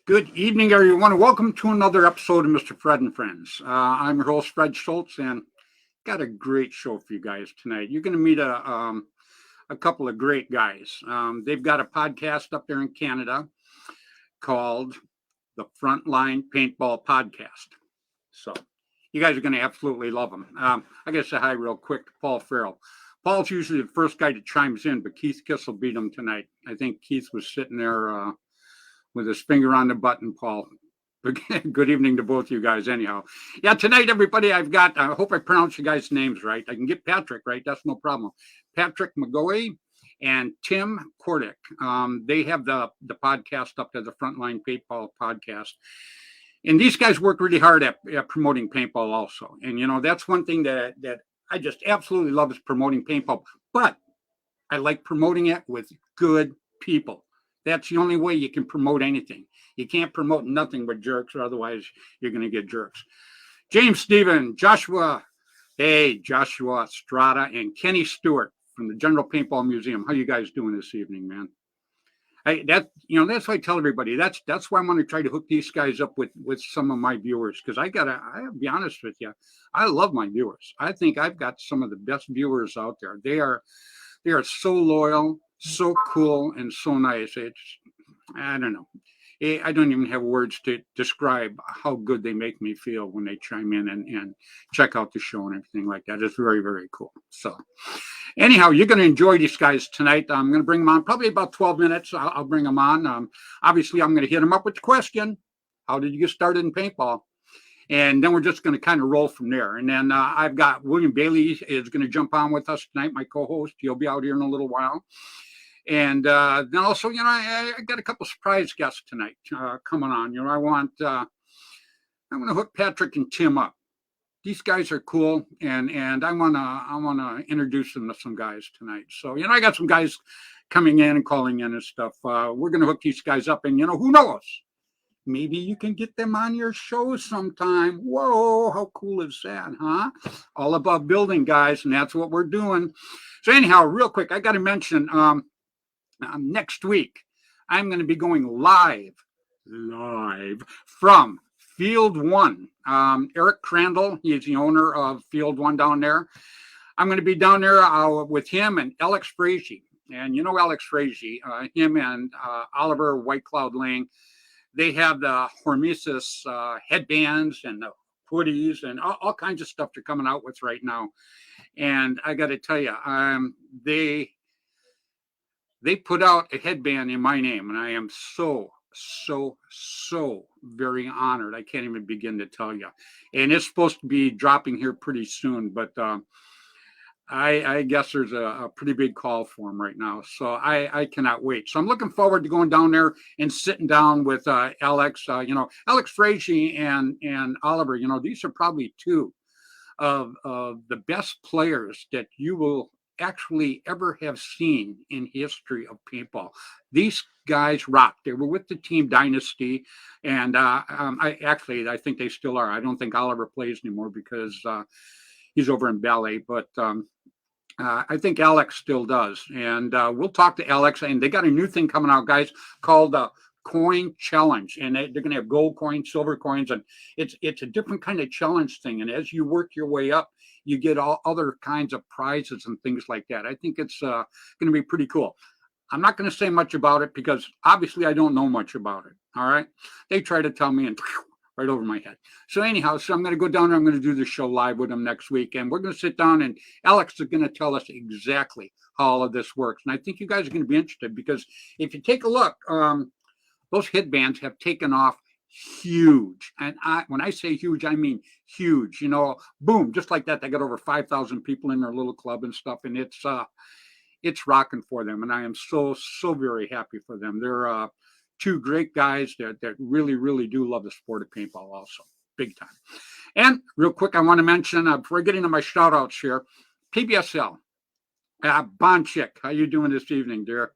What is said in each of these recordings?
Good evening, everyone, and welcome to another episode of Mr.Fred and Friends. I'm your host, Fred Schultz, and got a great show for you guys tonight. You're going to meet a couple of great guys. They've got a podcast up there in Canada called the Frontline Paintball Podcast. So you guys are going to absolutely love them. I got to say hi real quick to Paul Farrell. Paul's usually the first guy that chimes in, but Keith Kissel beat him tonight. I think Keith was sitting there with his finger on the button, Paul. Good evening to both of you guys anyhow. Yeah, tonight, everybody, I hope I pronounce you guys' names right. I can get Patrick right. That's no problem. Patrick McGoey and Tim Kordick. They have the podcast up there, the Frontline Paintball Podcast. And these guys work really hard at promoting paintball also. And, you know, that's one thing that I just absolutely love is promoting paintball. But I like promoting it with good people. That's the only way you can promote anything. You can't promote nothing with jerks, or otherwise you're going to get jerks. James Stephen, Joshua Strata, and Kenny Stewart from the General Paintball Museum. How you guys doing this evening, man? That's why I tell everybody. That's why I'm going to try to hook these guys up with some of my viewers, because I gotta be honest with you. I love my viewers. I think I've got some of the best viewers out there. They are so loyal, so cool, and so nice. I don't know. I don't even have words to describe how good they make me feel when they chime in and check out the show and everything like that. It's very, very cool. So anyhow, you're going to enjoy these guys tonight. I'm going to bring them on probably about 12 minutes. I'll bring them on. Obviously, I'm going to hit them up with the question, how did you get started in paintball? And then we're just going to kind of roll from there. And then I've got William Bailey is going to jump on with us tonight, my co-host. He'll be out here in a little while. And then also, I got a couple surprise guests tonight coming on. I want to hook Patrick and Tim up. These guys are cool, and I want to introduce them to some guys tonight. So I got some guys coming in and calling in and stuff. We're going to hook these guys up, and who knows? Maybe you can get them on your show sometime. Whoa, how cool is that, huh? All about building, guys, and that's what we're doing. So anyhow, real quick, I got to mention. Next week, I'm going to be going live from Field One. Eric Crandall, he's the owner of Field One down there. I'm going to be down there with him and Alex Frazee. And Alex Frazee, him and Oliver White Cloud Lang, they have the Hormesis headbands and the hoodies and all kinds of stuff they're coming out with right now. And I got to tell you, they put out a headband in my name, and I am so very honored. I can't even begin to tell you. And it's supposed to be dropping here pretty soon, but I guess there's a pretty big call for them right now. So I cannot wait. So I'm looking forward to going down there and sitting down with Alex. Alex Frazee and Oliver. These are probably two of the best players that you will actually ever have seen in history of paintball. These guys rock. They were with the Team Dynasty, and I think they still are. I don't think Oliver plays anymore because he's over in ballet, but I think Alex still does. And we'll talk to Alex, and they got a new thing coming out, guys, called Coin Challenge, and they're going to have gold coins, silver coins, and it's a different kind of challenge thing. And as you work your way up, you get all other kinds of prizes and things like that. I think it's going to be pretty cool. I'm not going to say much about it because obviously I don't know much about it. All right. They try to tell me and right over my head. So anyhow, I'm going to go down there. I'm going to do the show live with them next week. And we're going to sit down and Alex is going to tell us exactly how all of this works. And I think you guys are going to be interested because if you take a look, those headbands have taken off huge. And when I say huge, I mean huge. Boom, just like that. They got over 5,000 people in their little club and stuff. And it's rocking for them. And I am so very happy for them. They're two great guys that really, really do love the sport of paintball also. Big time. And real quick, I want to mention, before getting to my shout outs here, PBSL. Bonchick, how you doing this evening, dear?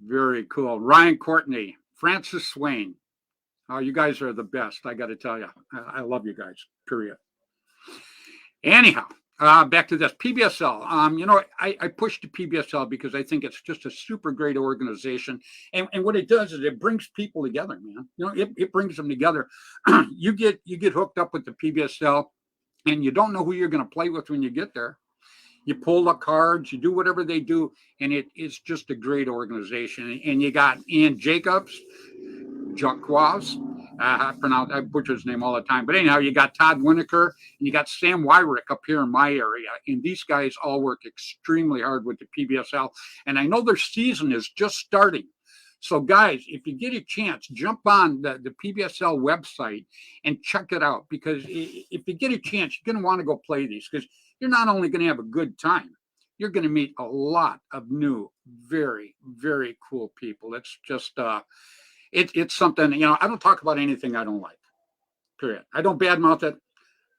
Very cool. Ryan Courtney, Francis Swain. Oh, you guys are the best. I got to tell you, I love you guys, period. Anyhow, Back to this PBSL. I pushed the PBSL because I think it's just a super great organization, and what it does is it brings people together, man. It brings them together. You get hooked up with the PBSL, and you don't know who you're going to play with when you get there. You pull the cards, you do whatever they do, and it's just a great organization. And you got Ian Jacobs, Jacques, I butcher his name all the time. But anyhow, you got Todd Winokur, and you got Sam Wyrick up here in my area. And these guys all work extremely hard with the PBSL. And I know their season is just starting. So, guys, if you get a chance, jump on the PBSL website and check it out. Because if you get a chance, you're going to want to go play these. Because you're not only going to have a good time, you're going to meet a lot of new, very, very cool people. It's just, it's something, I don't talk about anything I don't like, period. I don't badmouth it,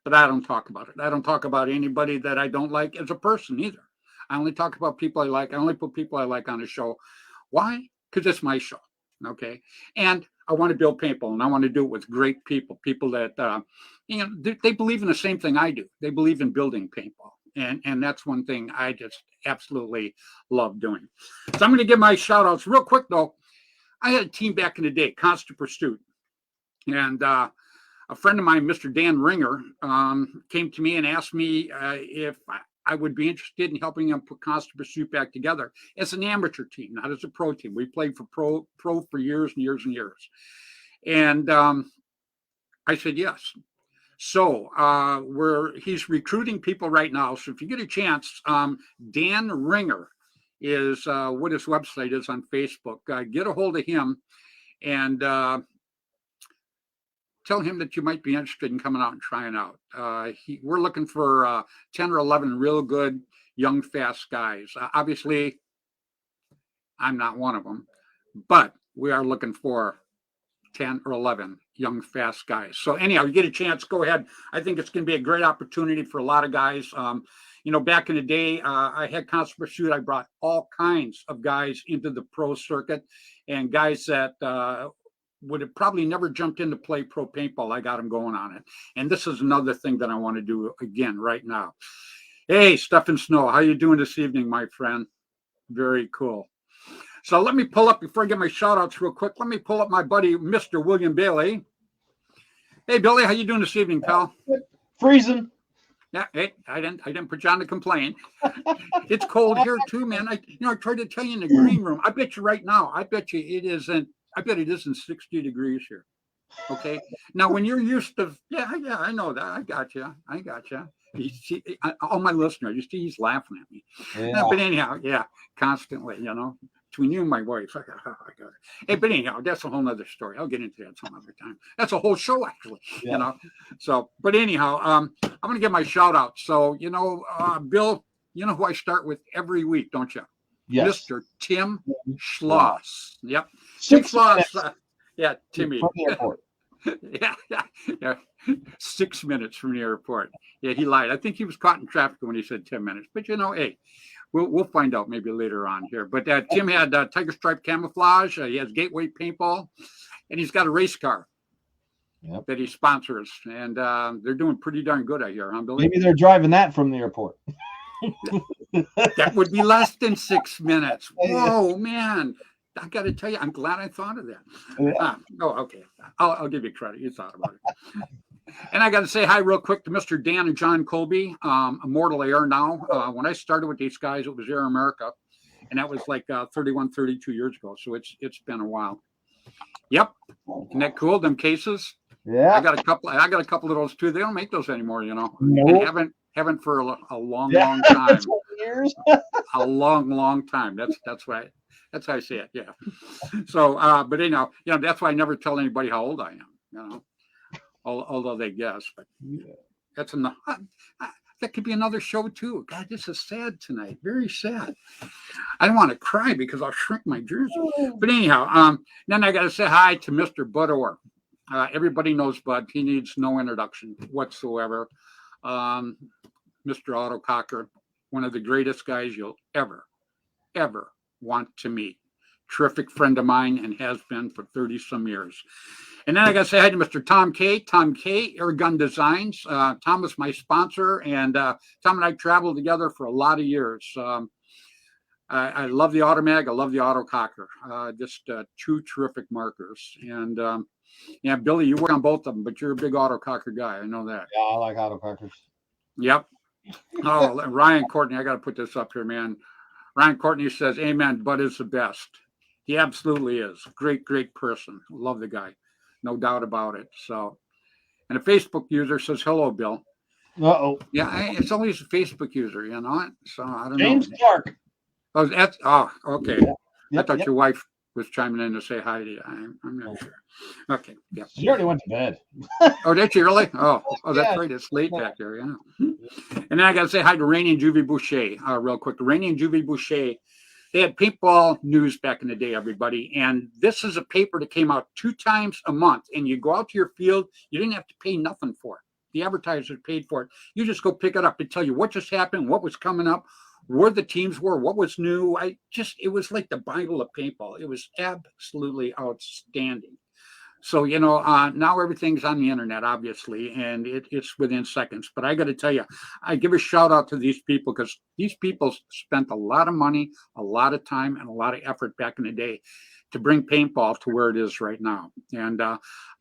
but I don't talk about it. I don't talk about anybody that I don't like as a person either. I only talk about people I like. I only put people I like on a show. Why? Because it's my show, okay? And I want to build paintball, and I want to do it with great people that, they believe in the same thing I do. They believe in building paintball. And that's one thing I just absolutely love doing. So I'm going to give my shout outs real quick, though. I had a team back in the day, Constant Pursuit. And a friend of mine, Mr. Dan Ringer, came to me and asked me if I would be interested in helping him put Constant Pursuit back together as an amateur team, not as a pro team. We played for pro for years and years and years. And I said yes. So he's recruiting people right now. So if you get a chance, Dan Ringer is what his website is on Facebook. Get a hold of him and tell him that you might be interested in coming out and trying out. We're looking for 10 or 11 real good, young, fast guys. Obviously, I'm not one of them, but we are looking for 10 or 11 young, fast guys. So anyhow, you get a chance, go ahead. I think it's going to be a great opportunity for a lot of guys. Back in the day, I had Constant Pursuit. I brought all kinds of guys into the pro circuit, and guys that would have probably never jumped in to play pro paintball. I got them going on it. And this is another thing that I want to do again right now. Hey, Stephen Snow, how you doing this evening, my friend? Very cool. So let me pull up, before I get my shout outs real quick, let me pull up my buddy, Mr. William Bailey. Hey, Billy, how you doing this evening, pal? Freezing. Yeah, hey, I didn't put you on to complain. It's cold here too, man. I tried to tell you in the green room. I bet you right now, I bet it isn't 60 degrees here. Okay. Now, when you're used to, yeah, I know that. I got you. You see, all my listeners, you see, he's laughing at me. Yeah. But anyhow, yeah, constantly, between you and my wife, I got it. Hey, but anyhow, that's a whole nother story. I'll get into that some other time. That's a whole show, actually. Yeah. So, but anyhow, I'm going to give my shout out. So, Bill, you know who I start with every week, don't you? Yes. Mr. Tim Schloss. Yep. Tim Schloss. Yeah, Timmy. Yeah. 6 minutes from the airport. Yeah, he lied. I think he was caught in traffic when he said 10 minutes. But hey, we'll find out maybe later on here. But Tim had Tiger Stripe camouflage. He has Gateway Paintball, and he's got a race car that he sponsors. And they're doing pretty darn good, I hear, huh, Billy? Maybe they're driving that from the airport. That would be less than 6 minutes. Whoa, man. I got to tell you, I'm glad I thought of that. Yeah. Okay. I'll give you credit. You thought about it. And I got to say hi real quick to Mr. Dan and John Colby, Immortal Air now. When I started with these guys, it was Air America. And that was like 31, 32 years ago. So it's been a while. Yep. Isn't that cool? Them cases. Yeah. I got a couple of those too. They don't make those anymore, Nope. And haven't for a long time. Years. A long time. That's right. That's how I say it. Yeah. So, but anyhow, that's why I never tell anybody how old I am. Although they guess. But that's enough. That could be another show too. God, this is sad tonight. Very sad. I don't want to cry because I'll shrink my jersey. But anyhow, then I got to say hi to Mr. Bud Orr. Everybody knows Bud. He needs no introduction whatsoever. Mr. Otto Cocker, one of the greatest guys you'll ever want to meet. Terrific friend of mine and has been for 30 some years. And then I got to say hi to Mr. Tom K. Tom K. Airgun Designs. Tom was my sponsor, and Tom and I traveled together for a lot of years. I love the Automag. I love the Autococker. Just two terrific markers. And yeah, Billy, you work on both of them, but you're a big Autococker guy. I know that. Yeah, I like autocockers. Yep. Oh, Ryan Courtney, I got to put this up here, man. Ryan Courtney says, "Amen. Bud is the best." He absolutely is. Great, great person. Love the guy, no doubt about it. So, and a Facebook user says, "Hello, Bill." Uh-oh. Yeah, it's always a Facebook user, you know. So I don't James know. Clark. Oh, that's okay. Yep. I thought Yep. your wife was chiming in to say hi to you. I'm not sure. Okay. Yeah. She already went to bed. Oh, did you really? Oh, that's Yeah. right. It's late back there. Yeah. And then I got to say hi to Rainey and Juvie Boucher real quick. Rainey and Juvie Boucher, they had paintball news back in the day, everybody. And this is a paper that came out 2 times a month. And you go out to your field, you didn't have to pay nothing for it. The advertisers paid for it. You just go pick it up and tell you what just happened, what was coming up, where the teams were, what was new. It was like the Bible of paintball. It was absolutely outstanding. So, now everything's on the internet, obviously, and it's within seconds. But I got to tell you, I give a shout out to these people because these people spent a lot of money, a lot of time, and a lot of effort back in the day to bring paintball to where it is right now. And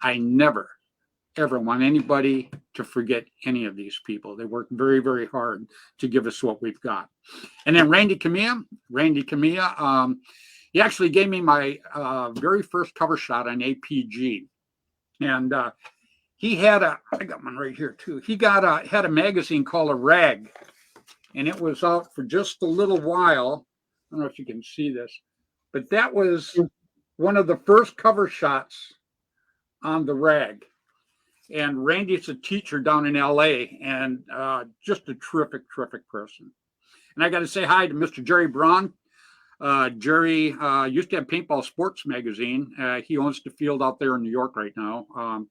I never, ever want anybody to forget any of these people. They worked very, very hard to give us what we've got. And then Randy Camilla, he actually gave me my very first cover shot on APG. And he had I got one right here too. He had a magazine called A Rag. And it was out for just a little while. I don't know if you can see this, but that was one of the first cover shots on the Rag. And Randy's a teacher down in LA and just a terrific, terrific person. And I got to say hi to Mr. Jerry Braun. Jerry used to have Paintball Sports Magazine. He owns the field out there in New York right now.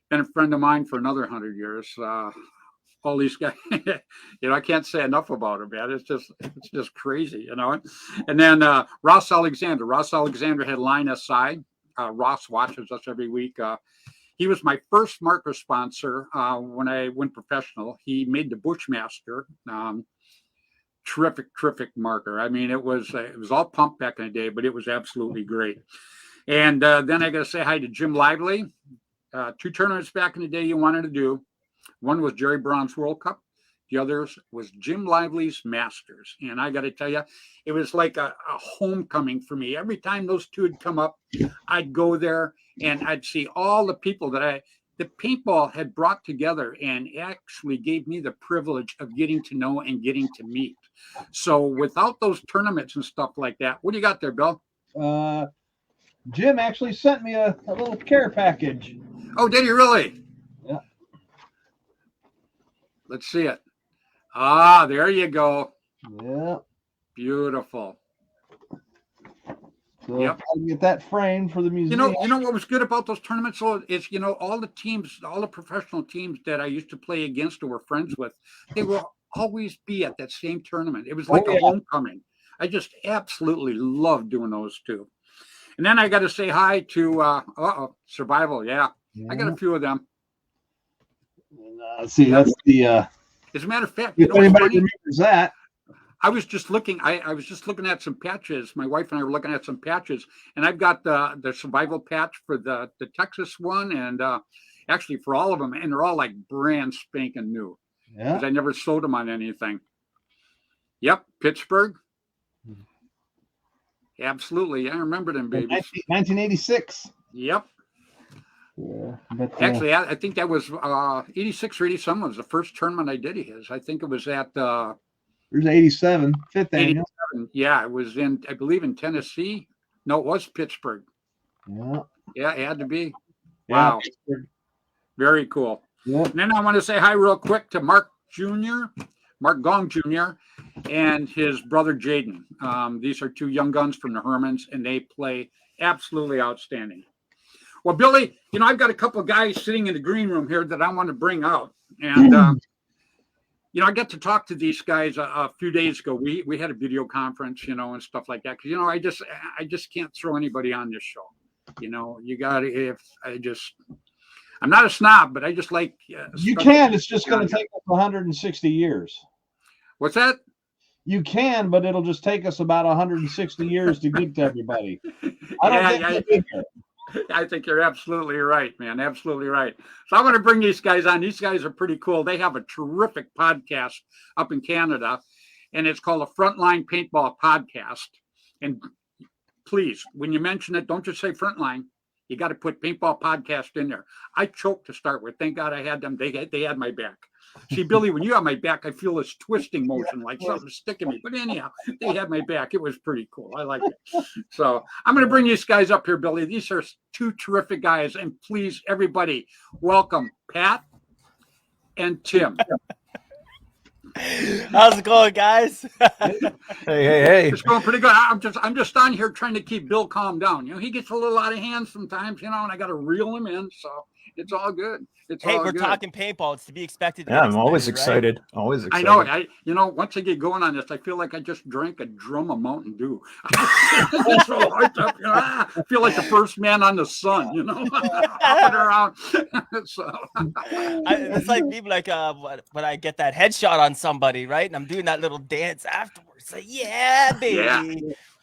Been a friend of mine for another 100 years. All these guys, I can't say enough about him, man. It's just crazy, And then Ross Alexander. Ross Alexander had Line SI. Ross watches us every week. He was my first marker sponsor when I went professional. He made the Bushmaster. Terrific marker. I mean, it was all pump back in the day, but it was absolutely great. And then I got to say hi to Jim Lively. 2 tournaments back in the day you wanted to do. One was Jerry Braun's World Cup. The others was Jim Lively's Masters. And I got to tell you, it was like a homecoming for me. Every time those 2 would come up, I'd go there and I'd see all the people that the paintball had brought together and actually gave me the privilege of getting to know and getting to meet. So without those tournaments and stuff like that, what do you got there, Bill? Jim actually sent me a little care package. Oh, did he really? Yeah. Let's see it. Ah, there you go. Yeah. Beautiful. So yep. I'll get that framed for the museum. You know what was good about those tournaments? So is all the teams, all the professional teams that I used to play against or were friends with, they will always be at that same tournament. It was like a homecoming. I just absolutely loved doing those 2. And then I got to say hi to Survival. Yeah, I got a few of them. And, see, that's the. As a matter of fact, if anybody remembers that. I was just looking. I was just looking at some patches. My wife and I were looking at some patches, and I've got the survival patch for the Texas one, and actually for all of them, and they're all like brand spanking new. Yeah. Because I never sold them on anything. Yep, Pittsburgh. Absolutely, I remember them babies. 1986. Yep. Yeah, but, actually, I think that was 86 or 87 was the first tournament I did his. I think it was at. There's 87, 5th annual. Yeah, it was I believe in Tennessee. No, it was Pittsburgh. Yeah. Yeah, it had to be. Yeah, wow. Very cool. Yeah. And then I want to say hi real quick to Mark Gong Jr., and his brother Jaden. These are 2 young guns from the Hermans, and they play absolutely outstanding. Well, Billy, I've got a couple of guys sitting in the green room here that I want to bring out. And, I got to talk to these guys a few days ago. We had a video conference, and stuff like that. Because, I just can't throw anybody on this show. You got to, I'm not a snob, but I just like. You can. It's just going to take us 160 years. What's that? You can, but it'll just take us about 160 years to get to everybody. I don't think we'll be here. I think you're absolutely right, man. Absolutely right. So I want to bring these guys on. These guys are pretty cool. They have a terrific podcast up in Canada, and it's called the Frontline Paintball Podcast. And please, when you mention it, don't just say Frontline. You got to put Paintball Podcast in there. I choked to start with. Thank God I had them. They had my back. See, Billy, when you have my back, I feel this twisting motion like something's sticking me. But anyhow, they had my back. It was pretty cool. I like it. So I'm going to bring these guys up here, Billy. These are two terrific guys. And please, everybody, welcome Pat and Tim. How's it going, guys? Hey. It's going pretty good. I'm just on here trying to keep Bill calm down. He gets a little out of hand sometimes, and I got to reel him in. So it's all good. We're talking paintball. It's to be expected. Yeah, I'm always excited. Right? Always excited. I know. Once I get going on this, I feel like I just drank a drum of Mountain Dew. It's so hyped up. I feel like the first man on the sun. Hopping around. So it's like people when I get that headshot on somebody, right? And I'm doing that little dance afterwards. Like, yeah, baby. Yeah.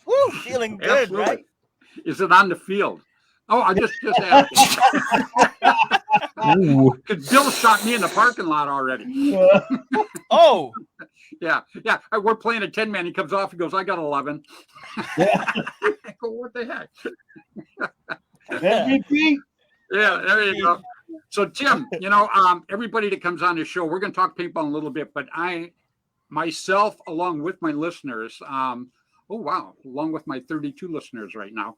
Woo, feeling good, absolutely. Right? Is it on the field? Oh, I just asked. Because Bill shot me in the parking lot already. Oh. Yeah. We're playing a 10-man. He comes off. He goes, I got 11. I go, what the heck? MVP. Yeah, there you go. So, Tim, everybody that comes on the show, we're going to talk paintball in a little bit, but I, myself, along with my listeners, along with my 32 listeners right now,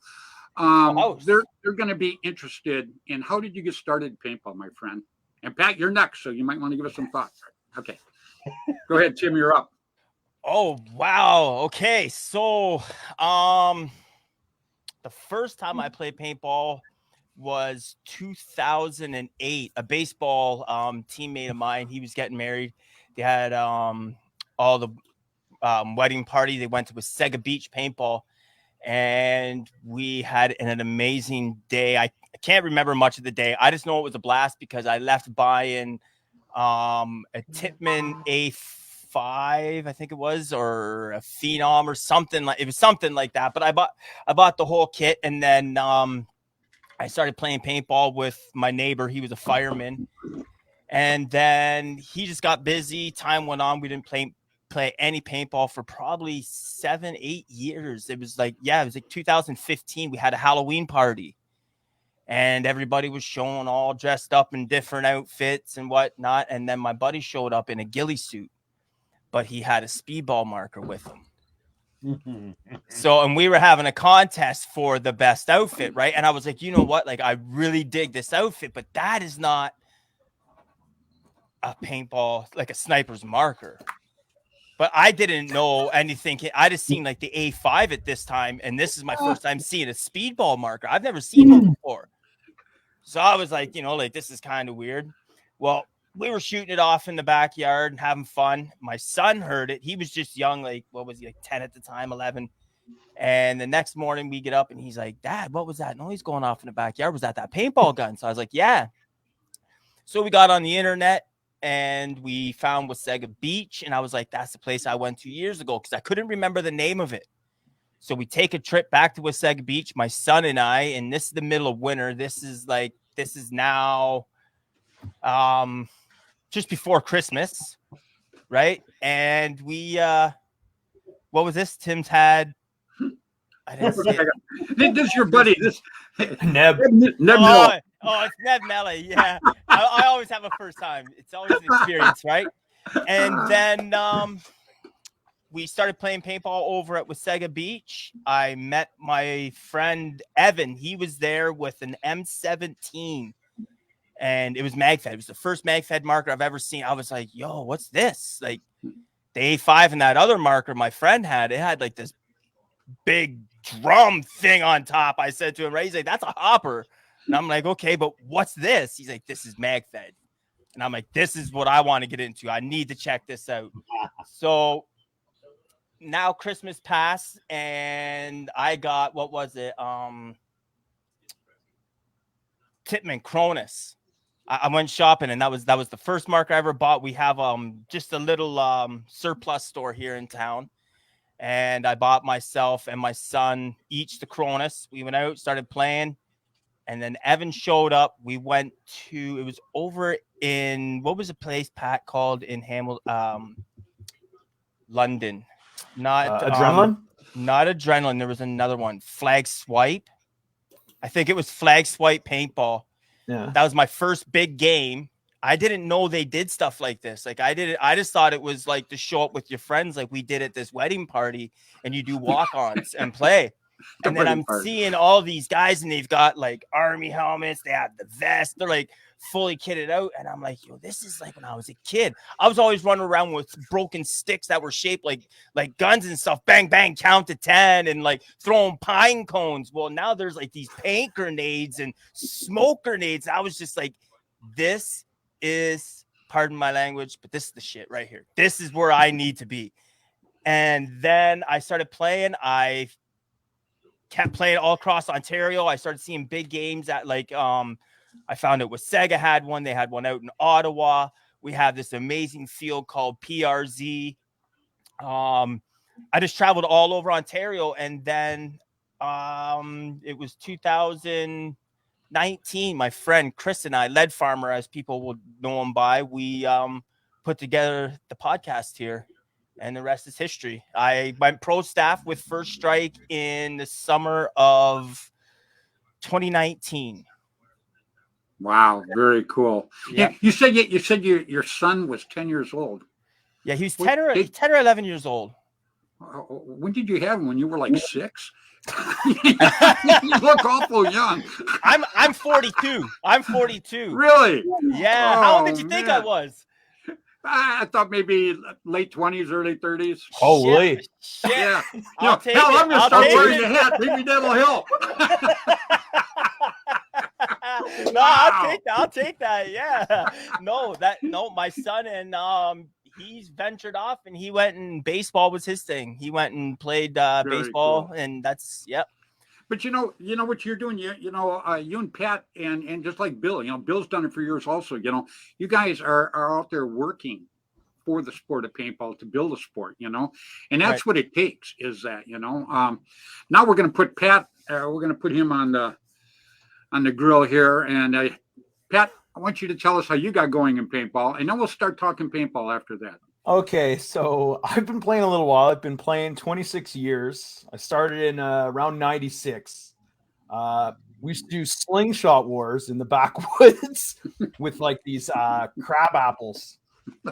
they're going to be interested in how did you get started in paintball, my friend? And Pat, you're next, so you might want to give us some thoughts. Okay. Go ahead, Tim, you're up. Oh, wow. Okay. So, the first time I played paintball was 2008. A baseball teammate of mine, he was getting married. They had all the wedding party. They went to a Sega Beach paintball. And we had an amazing day. I can't remember much of the day. I just know it was a blast because I left buying a Tippmann A5, I think it was, or a Phenom or something like it was something like that. But I bought the whole kit, and then I started playing paintball with my neighbor. He was a fireman, and then he just got busy. Time went on. We didn't play any paintball for probably 7-8 years. It was like 2015. We had a Halloween party and everybody was showing all dressed up in different outfits and whatnot. And then my buddy showed up in a ghillie suit, but he had a speedball marker with him. So, and we were having a contest for the best outfit, right? And I was like, you know what? Like, I really dig this outfit, but that is not a paintball, like a sniper's marker. But I didn't know anything. I just seen like the A5 at this time, and this is my first time seeing a speedball marker. I've never seen one before. So I was like, this is kind of weird. Well, we were shooting it off in the backyard and having fun. My son heard it. He was just young, like, what was he, like 10 at the time, 11. And the next morning we get up and he's like, Dad, what was that noise going off in the backyard? Was that paintball gun? So I was like, yeah. So we got on the internet. And we found Wasaga Beach, and I was like, that's the place I went 2 years ago because I couldn't remember the name of it. So we take a trip back to Wasaga Beach, my son and I, and this is the middle of winter. This is now just before Christmas, right? And we, what was this? Tim's had, I didn't see it. This is your buddy. This Neb. Oh, it's Neb Melly. Yeah. I always have a first time. It's always an experience, right? And then we started playing paintball over at Wasaga Beach. I met my friend Evan. He was there with an M17. And it was MagFed. It was the first MagFed marker I've ever seen. I was like, yo, what's this? Like the A5 and that other marker my friend had, it had like this big drum thing on top. I said to him, right? He's like, that's a hopper. And I'm like, okay, but what's this? He's like, this is MagFed. And I'm like, this is what I want to get into. I need to check this out. So now Christmas passed and I got, what was it? Titman Cronus. I went shopping, and that was the first marker I ever bought. We have just a little surplus store here in town, and I bought myself and my son each the Cronus. We went out, started playing, and then Evan showed up. We went to, it was over in, what was the place, Pat, called in London? Not Adrenaline? Not Adrenaline. There was another one, Flag Swipe. I think it was Flag Swipe Paintball. Yeah. That was my first big game. I didn't know they did stuff like this. Like I just thought it was like to show up with your friends, like we did at this wedding party, and you do walk-ons and play. And then I'm seeing all these guys, and they've got like army helmets, they have the vest, they're like fully kitted out. And I'm like, yo, this is like when I was a kid. I was always running around with broken sticks that were shaped like guns and stuff. Bang, bang, count to 10, and like throwing pine cones. Well, now there's like these paint grenades and smoke grenades. I was just like, this is, pardon my language, but this is the shit right here. This is where I need to be. And then I started playing. I kept playing all across Ontario. I started seeing big games at like I found out Sega had one. They had one out in Ottawa. We have this amazing field called PRZ. I just traveled all over Ontario, and then it was 2019. My friend Chris and I, Lead Farmer, as people will know him by, we put together the podcast here. And the rest is history. I went pro staff with First Strike in the summer of 2019. Wow, very cool. Yeah. You said your son was 10 years old. Yeah, he was 10 or 11 years old. When did you have him? When you were like 6? You look awful young. I'm 42. I'm 42. Really? Yeah. Oh, How old did you think I was? I thought maybe late 20s, early 30s. Holy. Shit. Yeah. I'll take hell, it. I'm going to start wearing the hat. Maybe that'll help. No, I'll take that. Yeah. No, my son, and he's ventured off, and he went, and baseball was his thing. He went and played baseball, cool. And that's, yep. But you know what you're doing. You and Pat and just like Bill. Bill's done it for years also. You guys are out there working for the sport of paintball to build a sport. And that's right. What it takes. Is that now we're going to put Pat. We're going to put him on the grill here. And Pat, I want you to tell us how you got going in paintball, and then we'll start talking paintball after that. Okay, so I've been playing a little while. I've been playing 26 years. I started in around 96. We used to do slingshot wars in the backwoods with like these crab apples.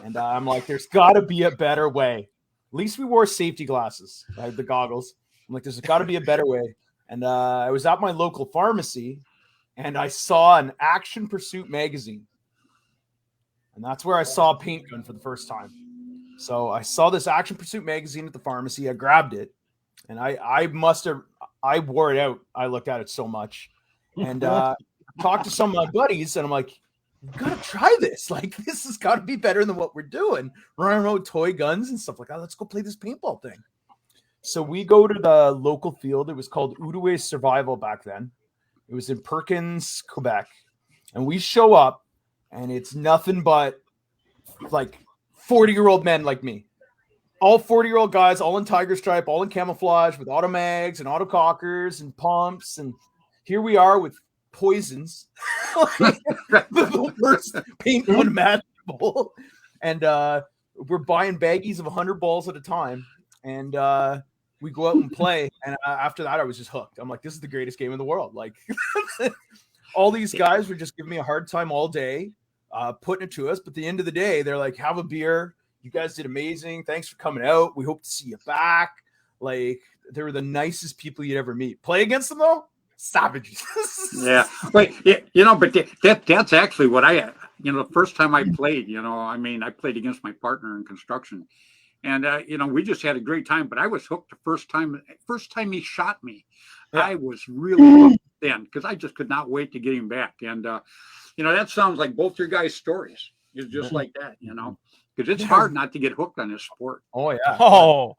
And I'm like, there's got to be a better way. At least we wore safety glasses. I had the goggles. I'm like, there's got to be a better way. And I was at my local pharmacy, and I saw an Action Pursuit magazine. And that's where I saw a paint gun for the first time. So I saw this Action Pursuit magazine at the pharmacy. I grabbed it, and I wore it out. I looked at it so much, and talked to some of my buddies, and I'm like, "We've got to try this. Like, this has got to be better than what we're doing. Running around with toy guns and stuff like that. Let's go play this paintball thing." So we go to the local field. It was called Outaouais Survival back then. It was in Perkins, Quebec, and we show up, and it's nothing but like 40-year-old men like me. All 40-year-old guys, all in tiger stripe, all in camouflage, with auto mags and auto cockers and pumps. And here we are with poisons. The worst paint unimaginable. And we're buying baggies of 100 balls at a time. And we go out and play. And after that, I was just hooked. I'm like, this is the greatest game in the world. Like, all these guys were just giving me a hard time all day. Putting it to us, but at the end of the day, they're like, have a beer. You guys did amazing. Thanks for coming out. We hope to see you back. Like, they were the nicest people you'd ever meet. Play against them though? Savages. Yeah. Wait, but that's actually what the first time I played, I played against my partner in construction, and we just had a great time, but I was hooked the first time he shot me. Yeah. I was really hooked then, because I just could not wait to get him back. And that sounds like both your guys' stories. It's just like that, because it's hard not to get hooked on this sport. Oh yeah. Oh,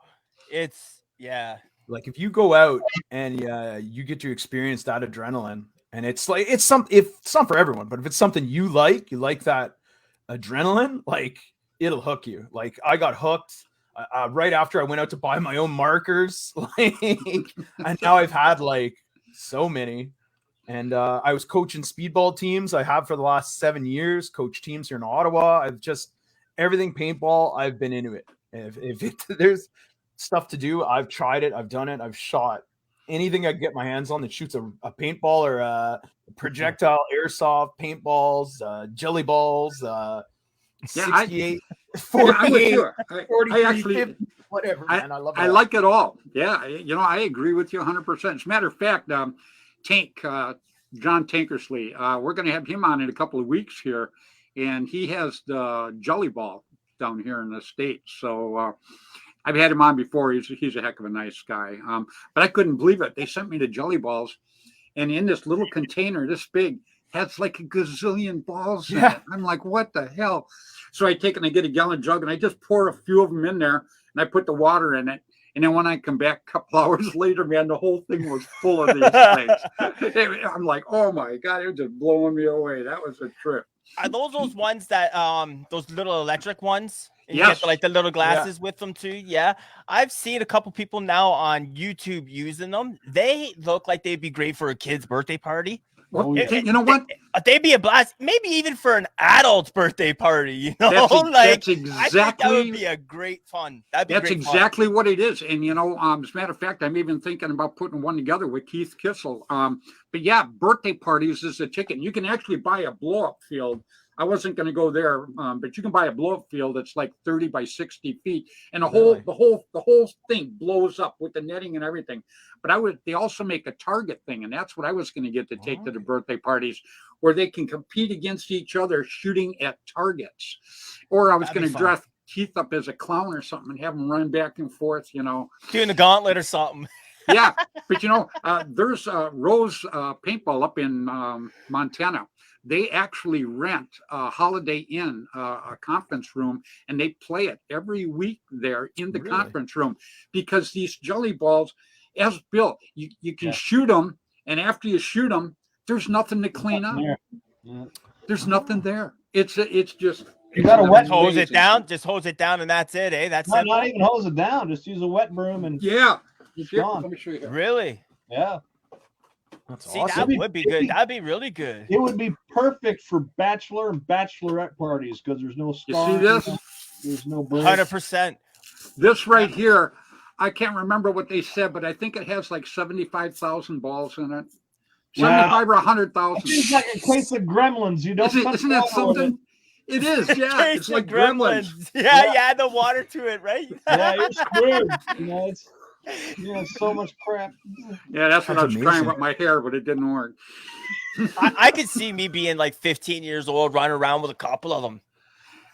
it's, yeah. Like if you go out and you get to experience that adrenaline, and it's not for everyone, but if it's something you like that adrenaline, like it'll hook you. Like I got hooked right after I went out to buy my own markers, like, and now I've had like so many. And I was coaching speedball teams. I have for the last 7 years, coached teams here in Ottawa. I've just everything paintball. I've been into it. There's stuff to do, I've tried it. I've done it. I've shot anything I get my hands on that shoots a paintball or a projectile, airsoft, paintballs, jelly balls, 68, 48, 43, actually, 50, whatever, man. I love it. I like it all. Yeah, I agree with you 100%. As a matter of fact, Tank, John Tankersley, we're going to have him on in a couple of weeks here, and he has the jelly ball down here in the States. So I've had him on before. He's a heck of a nice guy. But I couldn't believe it. They sent me the jelly balls, and in this little container this big has like a gazillion balls in it. I'm like, what the hell? So I take and I get a gallon jug and I just pour a few of them in there and I put the water in it. And then when I come back a couple hours later, man, the whole thing was full of these things. I'm like, oh my God, it was just blowing me away. That was a trip. Are those ones that those little electric ones? And you Yes. get like the little glasses with them too. Yeah. I've seen a couple people now on YouTube using them. They look like they'd be great for a kid's birthday party. Well, you know what? They'd be a blast, maybe even for an adult's birthday party. You know, that's exactly. I think that would be a great fun. That's exactly what it is. And as a matter of fact, I'm even thinking about putting one together with Keith Kissel. But yeah, birthday parties is a ticket. You can actually buy a blow-up field. I wasn't going to go there, but you can buy a blow-up field that's like 30 by 60 feet, and the whole thing blows up with the netting and everything. But they also make a target thing, and that's what I was going to get to take to the birthday parties, where they can compete against each other shooting at targets. Or I was going to dress Keith up as a clown or something and have him run back and forth, doing a gauntlet or something. Yeah, but there's Rose Paintball up in Montana. They actually rent a Holiday Inn, a conference room, and they play it every week there in the conference room, because these jelly balls, as built, you can shoot them, and after you shoot them, there's nothing to clean up. There's nothing there. It's just you got to hose it down, and that's it, eh? That's not even hose it down. Just use a wet broom and it's gone. Let me show you. Really? Yeah. That's See, awesome. that would be good. That'd be really good. It would be perfect for bachelor and bachelorette parties because there's no stars. You see this? There's no 100%. This right here, I can't remember what they said, but I think it has like 75,000 balls in it. 75 or 100,000. It's like a case of gremlins. You don't. Isn't that something? It is, yeah. It's like gremlins. Yeah, you add the water to it, right? Yeah, you're screwed. It's so much crap. Yeah, that's what I was trying with my hair, but it didn't work. I could see me being like 15 years old, running around with a couple of them.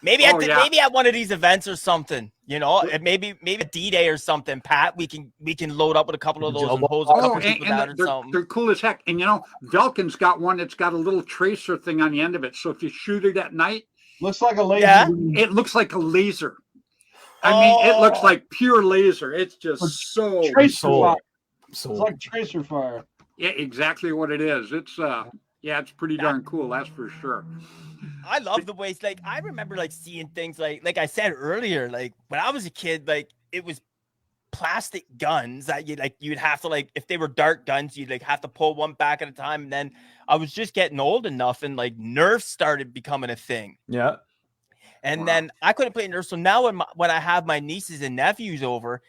Maybe at one of these events or something, and maybe a D-Day or something. Pat, we can load up with a couple of those and hose a couple people down or something. They're cool as heck. And Velkin's got one that's got a little tracer thing on the end of it. So if you shoot it at night, looks like a laser. Yeah. It looks like a laser. I mean, it looks like pure laser. It's just so tracer fire. It's like tracer fire. Yeah, exactly what it is. It's it's pretty darn cool. That's for sure. I love the ways. Like I remember seeing things like I said earlier. Like when I was a kid, it was plastic guns that you'd have to if they were dart guns, you'd have to pull one back at a time. And then I was just getting old enough, and Nerf started becoming a thing. Yeah. And then I couldn't play Nerf. So now when I have my nieces and nephews over,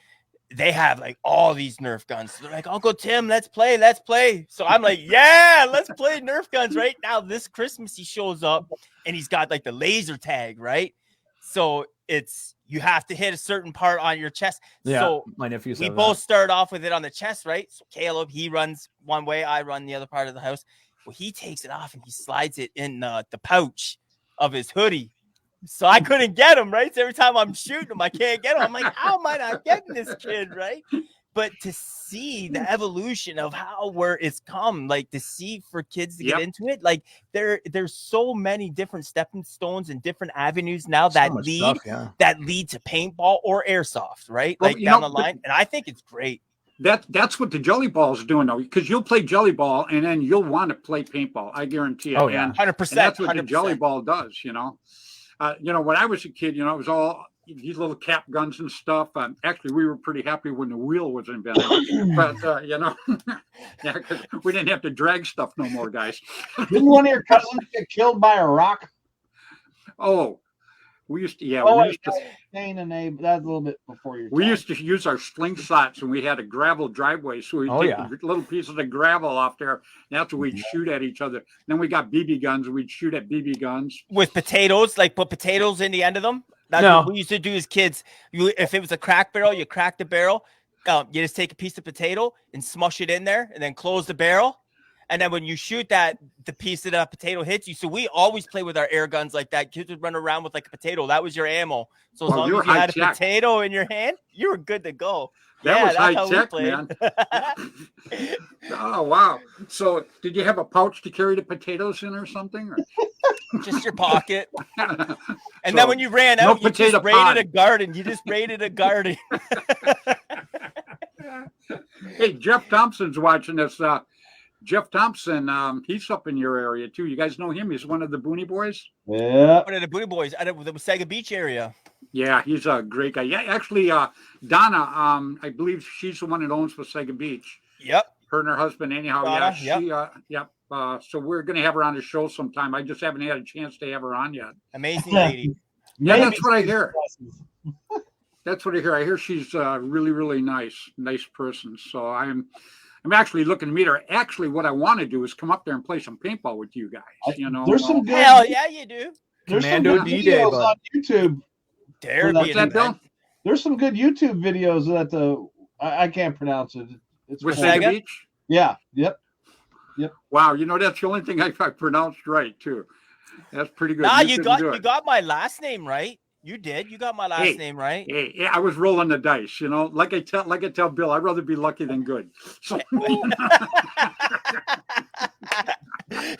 they have all these Nerf guns. So they're like, Uncle Tim, let's play. So I'm like, yeah, let's play Nerf guns right now. This Christmas he shows up and he's got the laser tag, right? So you have to hit a certain part on your chest. Yeah, so my nephews. We both start off with it on the chest, right? So Caleb, he runs one way, I run the other part of the house. Well, he takes it off and he slides it in the pouch of his hoodie. So I couldn't get him, right? So every time I'm shooting him, I can't get him. I'm like, how am I not getting this kid, right? But to see the evolution of where it's come, to see for kids to get into it, there's so many different stepping stones and different avenues now that lead to paintball or airsoft, right? Down the line. And I think it's great. that's what the jelly ball is doing though, because you'll play jelly ball and then you'll want to play paintball. I guarantee it. Oh, yeah. And 100%. that's what the 100%. jelly ball does. When I was a kid, it was all these little cap guns and stuff. Actually, we were pretty happy when the wheel was invented, but yeah, because we didn't have to drag stuff no more, guys. Didn't one of your cousins get killed by a rock? Oh, we used to, yeah, Oh, we wait, used to. Shane and Abe, that's a little bit before your We time. used to use our slingshots, and we had a gravel driveway, so we'd take little pieces of gravel off there. And that's what we'd shoot at each other. Then we got BB guns, and we'd shoot at BB guns. With potatoes, like put potatoes in the end of them. That's No. what we used to do as kids. If it was a crack barrel, you crack the barrel. You just take a piece of potato and smush it in there, and then close the barrel. And then when you shoot that, the piece of that potato hits you. So we always play with our air guns like that. Kids would run around with like a potato. That was your ammo. So as long as you had a potato in your hand, you were good to go. That was high tech, man. Oh, wow. So did you have a pouch to carry the potatoes in or something? Or? Just your pocket. And then when you ran out, you just raided a garden. You just raided a garden. Hey, Jeff Thompson's watching this. Jeff Thompson, he's up in your area too. You guys know him? He's one of the Booney Boys. Yeah. One of the Booney Boys out of the Wasaga Beach area. Yeah, he's a great guy. Yeah, actually, Donna, I believe she's the one that owns Wasaga Beach. Yep. Her and her husband, anyhow. Donna, yep. So we're going to have her on the show sometime. I just haven't had a chance to have her on yet. Amazing lady. Yeah, that's what I hear. That's what I hear. I hear she's really, really nice person. So I'm actually looking to meet her. Actually, what I want to do is come up there and play some paintball with you guys. There's some good, hell yeah, you do. There's Commando some good D-Day, videos bud. on YouTube. There's some good YouTube videos that I can't pronounce it. It's Wasaga Beach. Yeah. Yep. Wow, that's the only thing I pronounced right too. That's pretty good. Nah, you got my last name right. You did. You got my last name right. Hey, I was rolling the dice, Like I tell Bill, I'd rather be lucky than good. So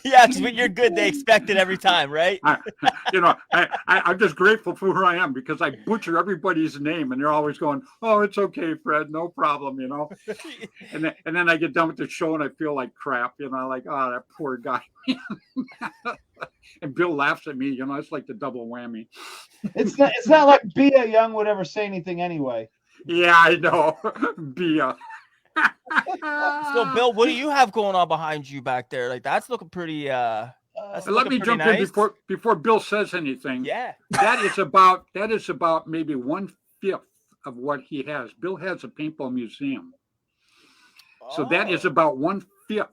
yeah, because when you're good, they expect it every time, right? I'm just grateful for who I am because I butcher everybody's name, and they're always going, "Oh, it's okay, Fred, no problem," And then I get done with the show and I feel like crap, like, oh, that poor guy. And Bill laughs at me, it's like the double whammy. It's not like Bia Young would ever say anything anyway. Yeah, I know. Bia. So Bill, what do you have going on behind you back there? Like that's looking pretty let me jump in before Bill says anything. Yeah. That is about maybe 1/5 of what he has. Bill has a paintball museum. So that is about 1/5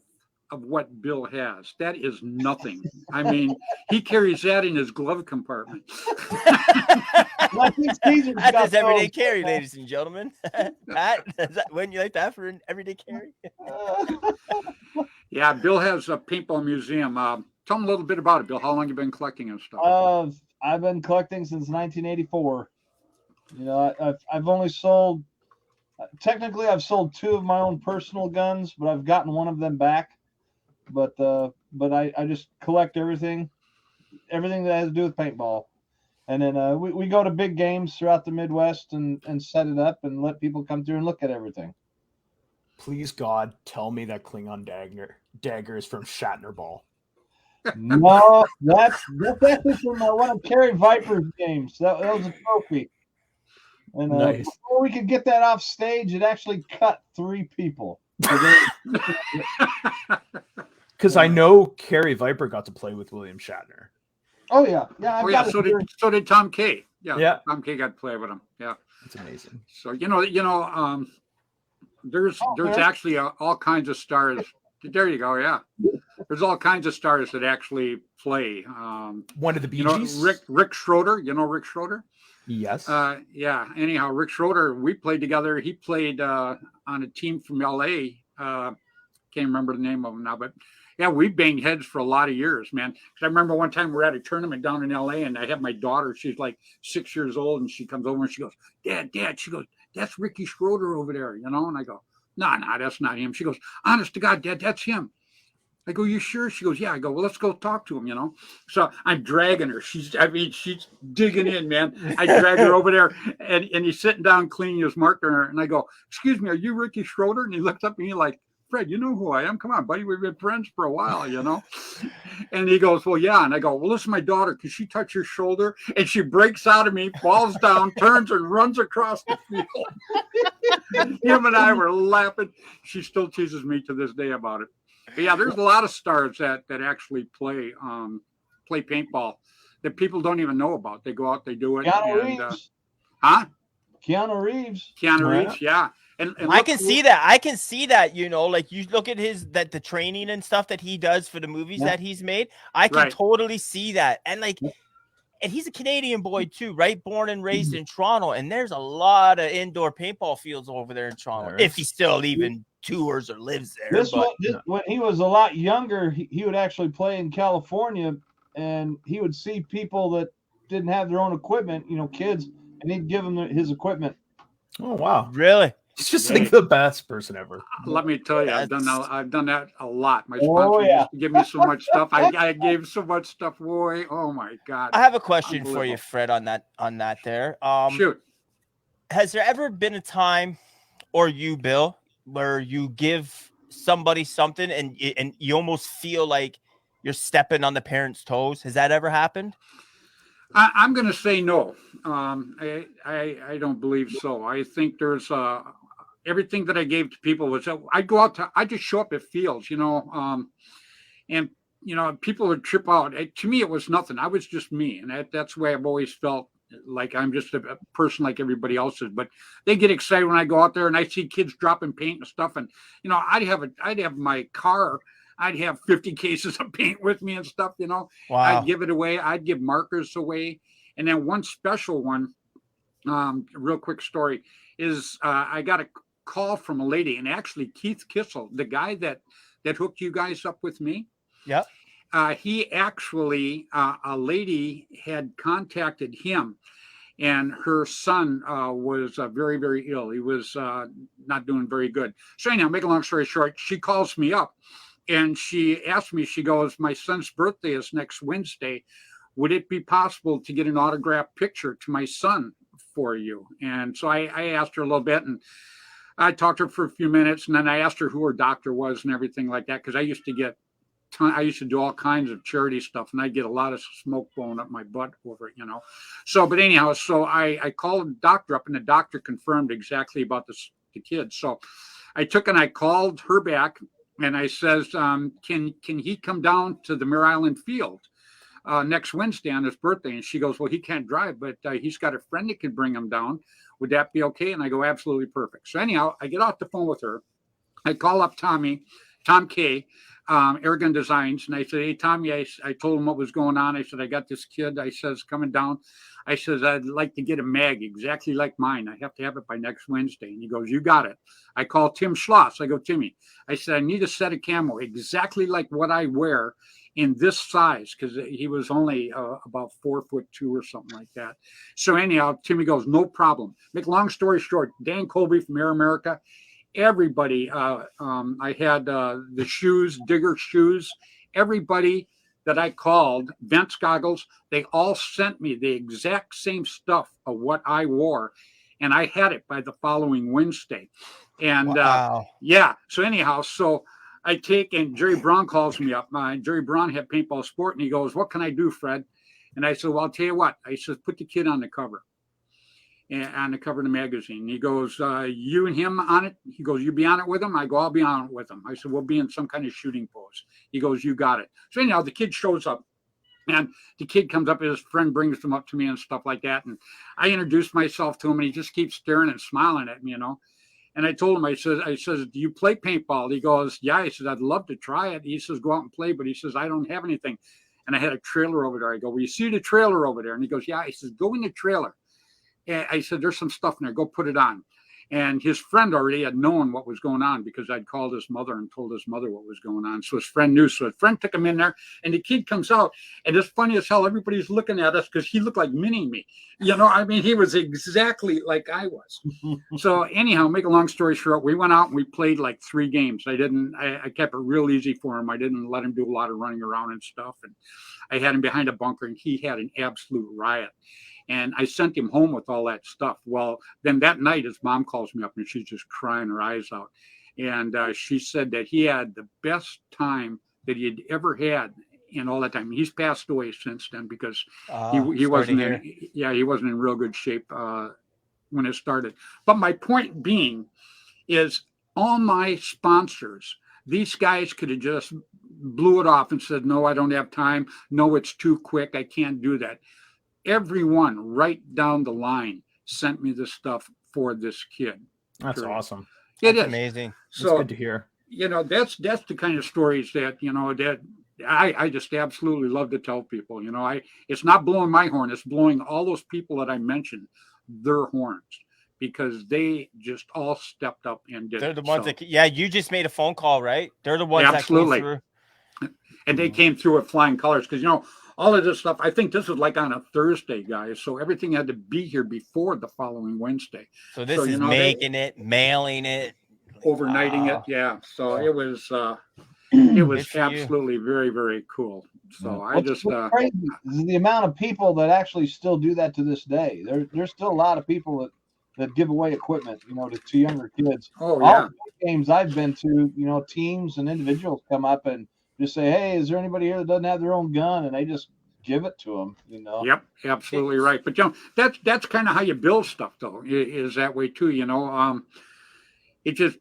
of what Bill has. That is nothing. I mean, he carries that in his glove compartment. That's his everyday carry, ladies and gentlemen. Pat, wouldn't you like that for an everyday carry? Yeah, Bill has a paintball museum. Tell him a little bit about it, Bill. How long you been collecting and stuff? I've been collecting since 1984. I've only sold. Technically, I've sold 2 of my own personal guns, but I've gotten one of them back. But I just collect everything that has to do with paintball, and then we go to big games throughout the Midwest and set it up and let people come through and look at everything. Please God, tell me that Klingon dagger is from Shatner Ball. No, that's actually from one of Kerry Viper's games. That was a trophy. And nice. Before we could get that off stage, it actually cut 3 people. Because I know Kerry Viper got to play with William Shatner. Oh yeah, yeah. So did Tom K. Yeah. Tom K. got to play with him. Yeah, that's amazing. So there's actually all kinds of stars. There you go. Yeah, there's all kinds of stars that actually play. One of the Bee Gees? Rick Schroeder. Rick Schroeder. Yes. Yeah. Anyhow, Rick Schroeder, we played together. He played on a team from LA. Can't remember the name of him now, but yeah, we banged heads for a lot of years, man. Because I remember one time we were at a tournament down in LA, and I had my daughter. She's like 6 years old, and she comes over and she goes, "Dad." She goes, "That's Ricky Schroeder over there," And I go, "No, that's not him." She goes, "Honest to God, Dad, that's him." I go, you sure? She goes, yeah. I go, well, let's go talk to him, So I'm dragging her. She's digging in, man. I drag her over there, and he's sitting down cleaning his marker. And I go, excuse me, are you Ricky Schroeder? And he looks up at me like, Fred, you know who I am? Come on, buddy. We've been friends for a while, And he goes, well, yeah. And I go, well, this is my daughter. Can she touch your shoulder? And she breaks out of me, falls down, turns and runs across the field. Him and I were laughing. She still teases me to this day about it. But yeah, there's a lot of stars that actually play paintball that people don't even know about. They go out, they do it. Keanu Reeves. Huh? Keanu Reeves. Keanu Reeves, yeah. And I can see that. I can see that, like you look at the training and stuff that he does for the movies that he's made. I can totally see that. And and he's a Canadian boy too, right? Born and raised in Toronto. And there's a lot of indoor paintball fields over there in Toronto. If he still even tours or lives there. When he was a lot younger, he would actually play in California, and he would see people that didn't have their own equipment, kids, and he'd give them his equipment. Oh, wow. Really? He's just like the best person ever. Let me tell you, I've done that a lot. My sponsor used to give me so much stuff. I gave so much stuff away. Oh my God. I have a question for you, Fred, on that there. Shoot. Has there ever been a time, or you, Bill, where you give somebody something and you almost feel like you're stepping on the parents' toes? Has that ever happened? I'm going to say no. I don't believe so. I think there's everything that I gave to people was I just show up at fields, and people would trip out. To me, it was nothing. I was just me, and that's the way I've always felt. Like I'm just a person like everybody else is, but they get excited when I go out there and I see kids dropping paint and stuff. And I'd have my car. I'd have 50 cases of paint with me and stuff. Wow. I'd give it away. I'd give markers away. And then one special one, real quick story is I got a call from a lady, and actually Keith Kissel, the guy that hooked you guys up with me. Yep. He actually, a lady had contacted him, and her son was very, very ill. He was not doing very good. So anyhow, make a long story short, she calls me up, and she asked me, she goes, my son's birthday is next Wednesday. Would it be possible to get an autographed picture to my son for you? And so I asked her a little bit, and I talked to her for a few minutes, and then I asked her who her doctor was and everything like that, because I used to do all kinds of charity stuff, and I get a lot of smoke blowing up my butt over it, So, but anyhow, so I called the doctor up, and the doctor confirmed exactly about the kid. So I took and I called her back, and I says, can he come down to the Mare Island field next Wednesday on his birthday? And she goes, well, he can't drive, but he's got a friend that could bring him down. Would that be okay? And I go, absolutely perfect. So anyhow, I get off the phone with her. I call up Tom K, Airgun Designs, and I said, hey, Tommy, I told him what was going on. I said, I got this kid, I says, coming down. I says, I'd like to get a mag exactly like mine. I have to have it by next Wednesday. And he goes, you got it. I call Tim Schloss. I go, Timmy, I said, I need a set of camo exactly like what I wear in this size, because he was only about 4'2" or something like that. So anyhow, Timmy goes, no problem. Make a long story short, Dan Colby from Air America, everybody, I had the shoes, Digger shoes, everybody that I called, Vents goggles, they all sent me the exact same stuff of what I wore, and I had it by the following Wednesday. And wow. So anyhow, so I take, and Jerry Braun calls me up. Jerry Braun had Paintball Sport, and he goes, what can I do, Fred? And I said, well, I'll tell you what. I said, put the kid on the cover. On the cover of the magazine. He goes, you and him on it? He goes, you be on it with him? I go, I'll be on it with him. I said, we'll be in some kind of shooting pose. He goes, you got it. So anyhow, the kid shows up, and the kid comes up, his friend brings him up to me and stuff like that. And I introduced myself to him, and he just keeps staring and smiling at me, And I told him, I says, do you play paintball? He goes, yeah. He says, I'd love to try it. He says, go out and play, but he says, I don't have anything. And I had a trailer over there. I go, well, you see the trailer over there? And he goes, yeah. He says, go in the trailer. And I said, there's some stuff in there. Go put it on. And his friend already had known what was going on because I'd called his mother and told his mother what was going on. So his friend knew. So his friend took him in there, and the kid comes out, and it's funny as hell. Everybody's looking at us because he looked like mini me. I mean, he was exactly like I was. So anyhow, make a long story short, we went out and we played like 3 games. I kept it real easy for him. I didn't let him do a lot of running around and stuff. And I had him behind a bunker, and he had an absolute riot. And I sent him home with all that stuff. Well, then that night, his mom calls me up, and she's just crying her eyes out. And she said that he had the best time that he had ever had in all that time. He's passed away since then because he wasn't he wasn't in real good shape when it started. But my point being is all my sponsors, these guys could have just blew it off and said, no, I don't have time. No, it's too quick. I can't do that. Everyone right down the line sent me this stuff for this kid. That's awesome. That's amazing. So that's good to hear. That's the kind of stories that, that I just absolutely love to tell people. It's not blowing my horn. It's blowing all those people that I mentioned, their horns, because they just all stepped up and did. They're the ones that, you just made a phone call, right? They're the ones that came through. And they came through with flying colors because, all of this stuff, I think this is like on a Thursday, guys. So everything had to be here before the following Wednesday. So this is making it, mailing it, overnighting it. Yeah. So it was absolutely very, very cool. So what's crazy is the amount of people that actually still do that to this day. There's still a lot of people that give away equipment, to younger kids. Oh, yeah. All the games I've been to, teams and individuals come up and just say, hey, is there anybody here that doesn't have their own gun? And they just give it to them, Yep, absolutely right. But, that's kind of how you build stuff, though, is that way, too,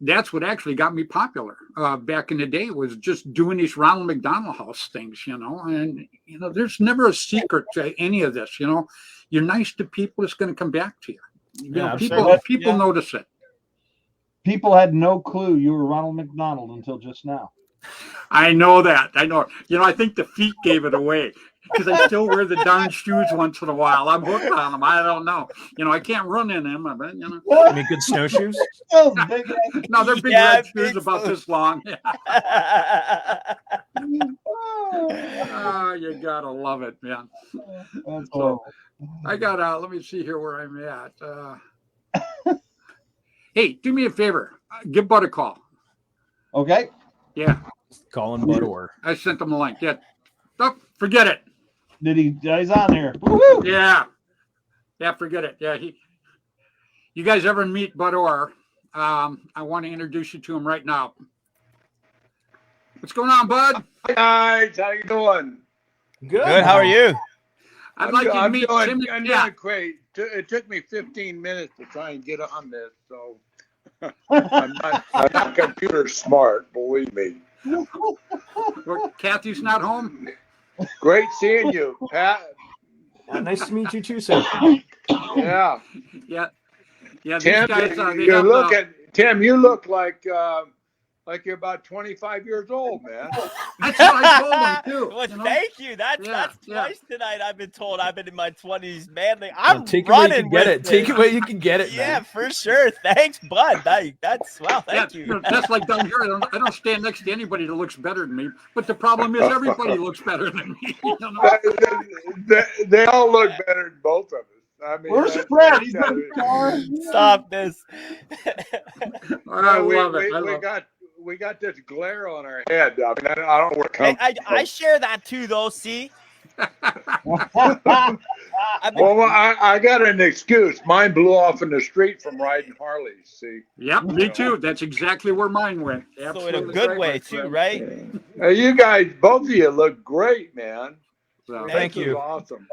that's what actually got me popular back in the day, was just doing these Ronald McDonald House things, and, there's never a secret to any of this, You're nice to people, it's going to come back to you. People notice it. People had no clue you were Ronald McDonald until just now. I know that. I know. I think the feet gave it away because I still wear the darn shoes once in a while. I'm hooked on them. I don't know. I can't run in them. Any good snowshoes? No, they're big red shoes about this long. You gotta love it, man. So I got let me see here where I'm at. Hey, do me a favor. Give Bud a call. Okay. Yeah. Calling Bud or I sent him a link. Yeah. Oh, forget it. He's on here. Woo-hoo! Yeah. Yeah, forget it. Yeah, you guys ever meet Bud Orr? I want to introduce you to him right now. What's going on, Bud? Hi guys, how you doing? Good. How are you? I'd like you to meet Tim. I'm doing great. It took me 15 minutes to try and get on this, so I'm not computer smart, believe me. Kathy's not home. Great seeing you, Pat. Nice to meet you too, sir. Yeah. Yeah. Tim, Tim, you look like you're about 25 years old, man. That's what I told him too. Well, thank you. That's twice tonight I've been told I've been in my 20s, manly. Take it where you can get it. Take it where you can get it, man. Yeah, for sure. Thanks, Bud. That's thank you. That's like down here. I don't stand next to anybody that looks better than me. But the problem is everybody looks better than me. They all look better than both of us. I mean, where's Fred? He's Stop this. I love it. We got this glare on our head. I mean, I don't know where it comes from. I share that too, though. See. Well, I got an excuse. Mine blew off in the street from riding Harleys. See. Yep, me too. That's exactly where mine went. So in a good way too, right? You guys, both of you look great, man. So, thank you. Awesome.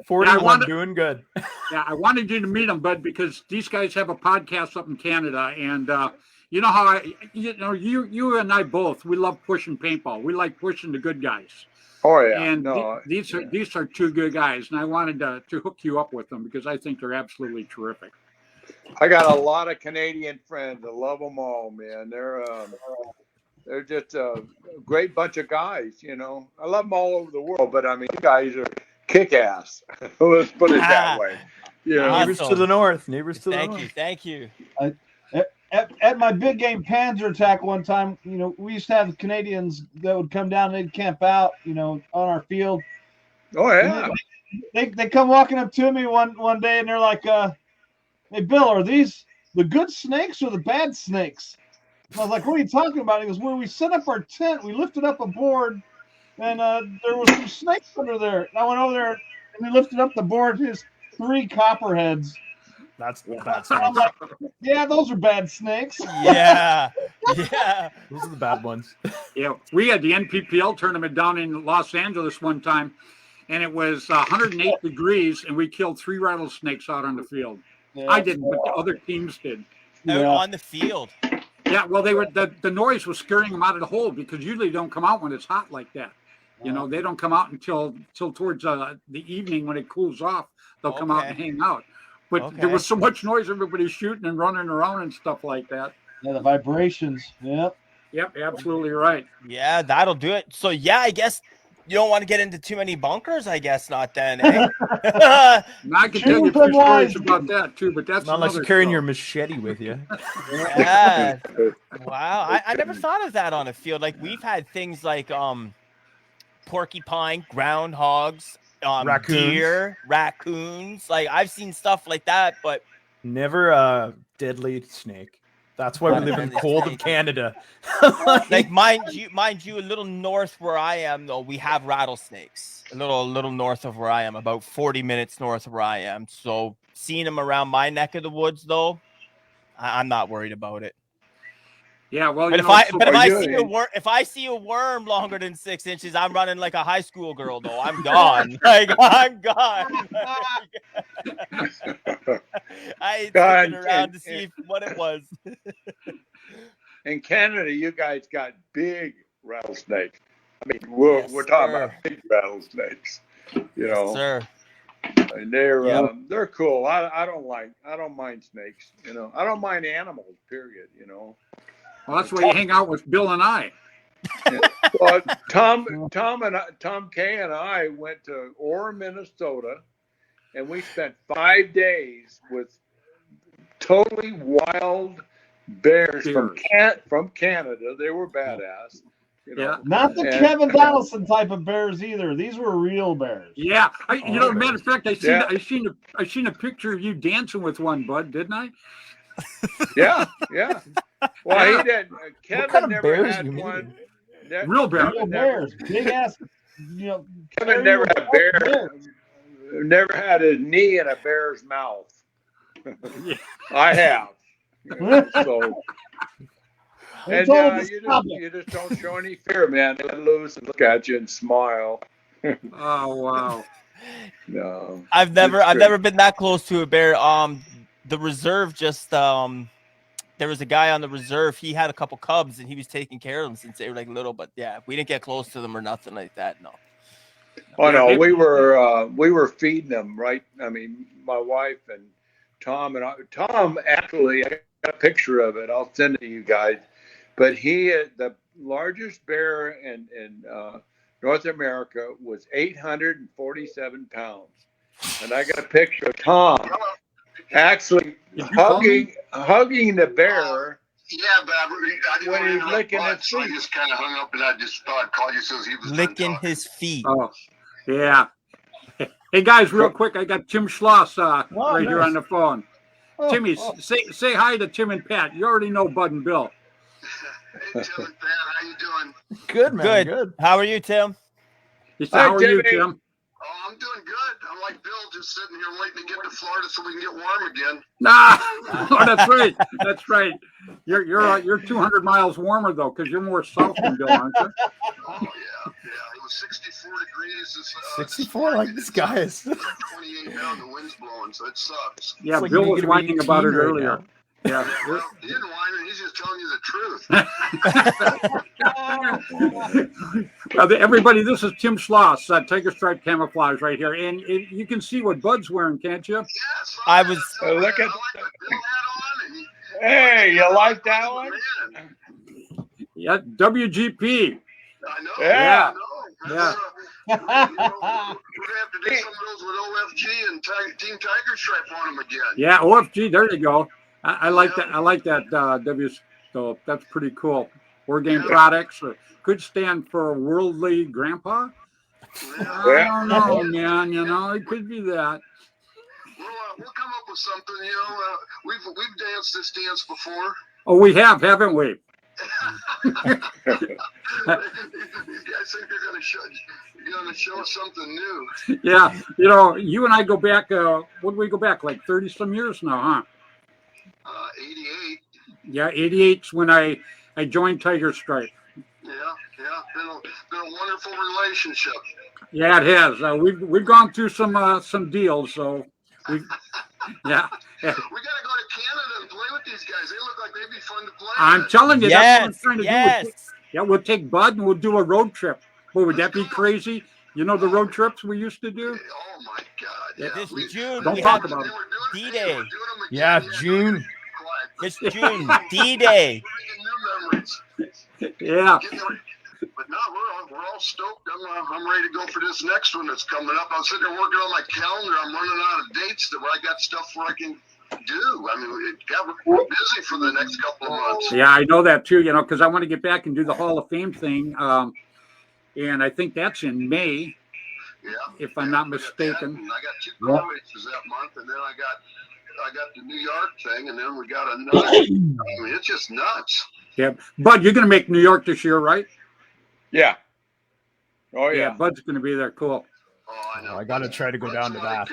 41 doing good. Yeah, I wanted you to meet them, Bud, because these guys have a podcast up in Canada, and you know how you and I both, we love pushing paintball. We like pushing the good guys. Oh yeah. And these are two good guys, and I wanted to hook you up with them because I think they're absolutely terrific. I got a lot of Canadian friends. I love them all, man. They're just a great bunch of guys, I love them all over the world, but I mean, you guys are kick-ass. Let's put it that way. Yeah. Awesome. Neighbors to the north. Neighbors to the north. Thank you. At my big game Panzer attack one time, we used to have Canadians that would come down and they'd camp out, on our field. Oh yeah. They come walking up to me one day and they're like, "Hey Bill, are these the good snakes or the bad snakes?" I was like, "What are you talking about?" He goes, "Where we set up our tent, we lifted up a board, and there was some snakes under there." And I went over there and we lifted up the board. There's 3 copperheads. That's bad I'm snakes. like, "Yeah, those are bad snakes." Yeah. Yeah. Those are the bad ones. Yeah, we had the NPPL tournament down in Los Angeles one time, and it was 108 degrees, and we killed 3 rattlesnakes out on the field. Yeah. I didn't, but the other teams did. Out Yeah. on the field. Yeah, well, they were the noise was scaring them out of the hole because usually they don't come out when it's hot like that. They don't come out until towards the evening when it cools off. They'll come out and hang out. But there was so much noise, everybody's shooting and running around and stuff like that. Yeah, the vibrations. Yep. Yep, absolutely right. Yeah, that'll do it. So yeah, I guess you don't want to get into too many bunkers. I guess not then. Eh? And I can tell you a few stories about that too, but that's Not unless you're carrying your machete with you. Yeah. Wow. I never thought of that on a field. Like we've had things like porcupine, groundhogs, Raccoons. deer, raccoons. Like I've seen stuff like that, but Never a deadly snake. That's why we live in cold of Canada. like mind you, a little north where I am though, we have rattlesnakes. A little north of where I am, about 40 minutes north of where I am. So seeing them around my neck of the woods though, I'm not worried about it. Yeah, well, But if I see a worm longer than 6 inches, I'm running like a high school girl though. I'm gone. Like I'm gone. I ain't sticking around to see what it was. In Canada, you guys got big rattlesnakes. I mean, we're talking about big rattlesnakes. Yes, sir. And they're cool. I don't mind snakes. I don't mind animals. Period. Well, that's why you hang out with Bill and I. Well, Tom K and I went to Orr, Minnesota, and we spent 5 days with totally wild bears from Canada. They were badass. Not the Kevin Donaldson type of bears either. These were real bears. Yeah, matter of fact, I seen a picture of you dancing with one, Bud, didn't I? Yeah. Well, he did. Kevin what kind of never bears had you mean? one. Real bears. Real bears. Big ass. Kevin never had a bear. Never had a knee in a bear's mouth. I have. So. And you just don't show any fear, man. They let loose and look at you and smile. Oh wow! No, I've never been that close to a bear. The reserve just there was a guy on the reserve. He had a couple cubs and he was taking care of them since they were like little. But yeah, we didn't get close to them or nothing like that. No. Oh no, we were feeding them, right? I mean, my wife and Tom actually, I got a picture of it. I'll send it to you guys. But the largest bear in North America was 847 pounds. And I got a picture of Tom actually hugging the bear. Yeah, but I didn't when he's licking his feet. So I just kind of hung up and I just thought I'd call you since he was licking his feet. Oh, yeah. Hey guys, real quick, I got Tim Schloss right here on the phone. Timmy, say hi to Tim and Pat. You already know Bud and Bill. Hey, Tim and Pat, how you doing? Good, man. Good. How are you, Tim? How are you, Tim? Oh, I'm doing good. I'm like Bill, just sitting here waiting to get to Florida so we can get warm again. Oh, that's right. That's right. You're 200 miles warmer though, because you're more south than Bill, aren't you? Oh yeah. It was 64 degrees. 64, like this guy is. It's like 28 now. The wind's blowing, so it sucks. Yeah, like Bill was whining about it earlier. Now. Yeah. Well, he didn't whine, he's just telling you the truth. Everybody, this is Tim Schloss, Tiger Stripe Camouflage right here. And you can see what Bud's wearing, can't you? Yes. I was. Look at the Bill hat on. Hey, you like that one? Yeah, WGP. I know. Yeah. Yeah. We're going to have to do some of those with OFG and Team Tiger Stripe on them again. Yeah, OFG, there you go. I like that. I like that W scope. That's pretty cool. War game products could stand for worldly grandpa. I don't know, man. You know, it could be that. We'll come up with something. You know, we've danced this dance before. Oh, we have, haven't we? These guys think they're going to show us something new. Yeah, you know, you and I go back. What do we go back? Like 30 some years now, huh? 88. Yeah, 88's when I joined Tiger Stripe. Yeah. Been a wonderful relationship. Yeah, it has. We've gone through some deals, so yeah. We got to go to Canada and play with these guys. They look like they'd be fun to play I'm with. telling you, that's what I'm trying to yes. do. Yeah, we'll take Bud and we'll do a road trip. Boy, would that be crazy? You know the road trips we used to do? Oh my God! Yeah. This June, Don't we talk have about it. D-Day. Yeah, June. This June, D-Day. Yeah. But no, we're all stoked. I'm ready to go for this next one that's coming up. I'm sitting there working on my calendar. I'm running out of dates where I got stuff where I can do. I mean, it got busy for the next couple of months. Yeah, I know that too, you know, because I want to get back and do the Hall of Fame thing. And I think that's in May, if I'm not mistaken. I got 2 car races that month, and then I got the New York thing, and then we got another. I mean, it's just nuts. Yeah, Bud, you're going to make New York this year, right? Yeah. Oh yeah. Yeah, Bud's going to be there. Cool. Oh, I know. I got to try to go down to that.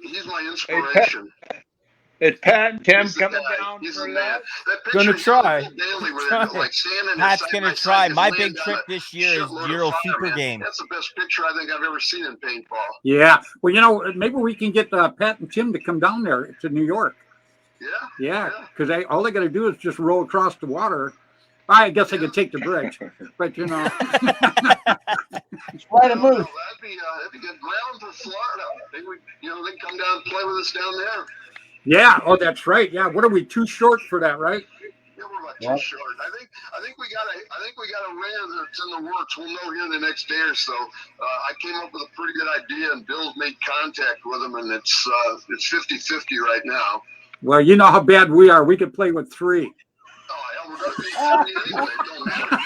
He's my inspiration. Is Pat and Tim He's the coming guy. down He's for the that? man. That Gonna picture try. Daily where they're like standing Pat's side gonna by try. side, My just big laying trick down a this year is shitload of Euro fire, Super man. Game. That's the best picture I think I've ever seen in paintball. Yeah. Well, you know, maybe we can get Pat and Tim to come down there to New York. Yeah, because all they got to do is just roll across the water. I guess I could take the bridge, but you know. It's right a move. That'd be good. Grab them for Florida. They would, they come down and play with us down there. Yeah. Oh, that's right. Yeah. What are we too short for that, right? Yeah, we're about too short. I think we got a ring that's in the works. We'll know here the next day or so. I came up with a pretty good idea, and Bill's made contact with him, and it's 50-50 right now. Well, you know how bad we are. We could play with 3. Oh, hell, we're going to be 3 anyway. It don't matter.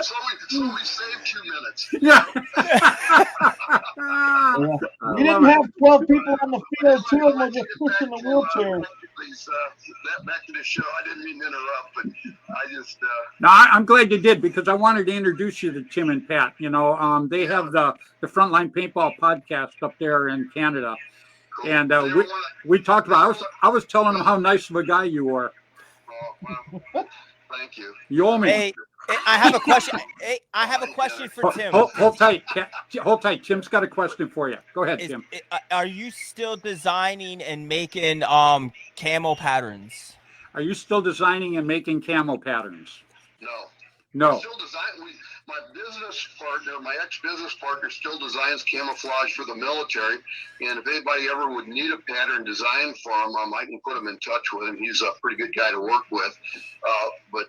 So we saved 2 minutes. Yeah. We didn't have 12 people on the field. 2 of them were just pushing the wheelchair. Please, back to the show. I didn't mean to interrupt, but I just. No, I'm glad you did because I wanted to introduce you to Tim and Pat. You know, they have the Frontline Paintball podcast up there in Canada, and we talked about. I was telling them how nice of a guy you were. Oh, well, thank you. You owe me. Hey, I have a question. Hey, I have a question for Tim. Hold tight. Hold tight. Tim's got a question for you. Go ahead, Tim. Are you still designing and making camo patterns? Are you still designing and making camo patterns? No. Still design. My business partner, my ex-business partner, still designs camouflage for the military. And if anybody ever would need a pattern design for him, I can put him in touch with him. He's a pretty good guy to work with. But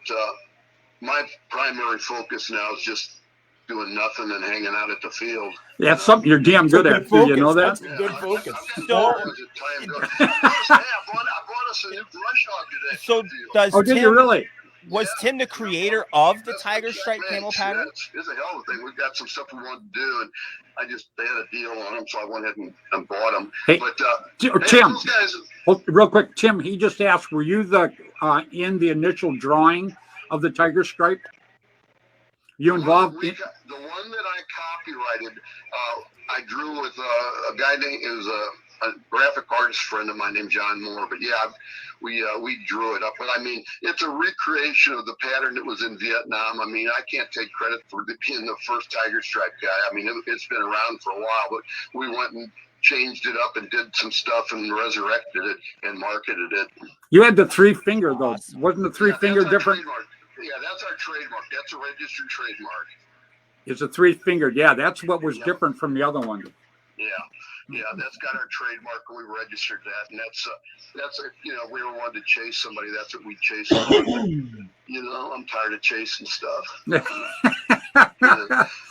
my primary focus now is just doing nothing and hanging out at the field. Yeah, that's something you're damn good at. Do you know that? Good focus. I brought us a new brush hog today. So does did Tim? you really? Was Tim the creator of the Tiger Stripe camo pattern? It's a hell of a thing. We've got some stuff we wanted to do, and they had a deal on them, so I went ahead and bought them. Hey, but Tim, those guys, real quick, Tim, he just asked, were you in the initial drawing of the Tiger Stripe? You involved? The one that I copyrighted, I drew with a guy named, it was a graphic artist friend of mine named John Moore. But yeah, we drew it up. But I mean, it's a recreation of the pattern that was in Vietnam. I mean, I can't take credit for being the first Tiger Stripe guy. I mean, it's been around for a while, but we went and changed it up and did some stuff and resurrected it and marketed it. You had the 3-finger though. Wasn't the 3-finger different? Yeah, that's our trademark. That's a registered trademark. It's a 3-fingered. Yeah, that's what was different from the other one. Yeah, that's got our trademark. We registered that, and that's we were wanting to chase somebody. That's what we chase. I'm tired of chasing stuff. But if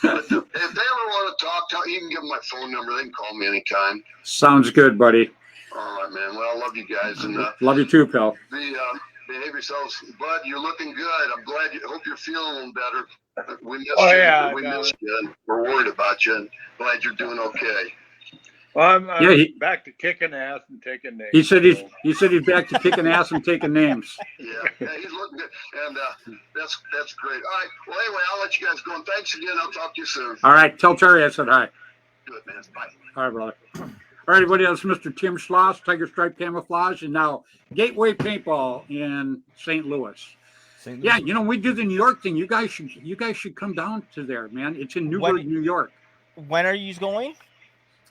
they ever want to talk, you can give them my phone number. They can call me anytime. Sounds good, buddy. All right, man. Well, I love love you guys, and Love you too, pal. behave yourselves. Bud, you're looking good. I'm glad. Hope you're feeling better. We missed Oh, you. yeah, We no. missed you. And we're worried about you. And glad you're doing okay. Well, I'm Yeah, back to kicking ass and taking names. He said he's back to kicking ass and taking names. Yeah, he's looking good, and that's great. All right. Well, anyway, I'll let you guys go. And thanks again. I'll talk to you soon. All right, tell Terry I said hi. Good, man. Bye. All right, brother. All right, everybody, that's Mr. Tim Schloss, Tiger Stripe Camouflage, and now Gateway Paintball in St. Louis. Yeah, you know, we do the New York thing. You guys should come down to there, man. It's in Newburgh, New York. When are you going?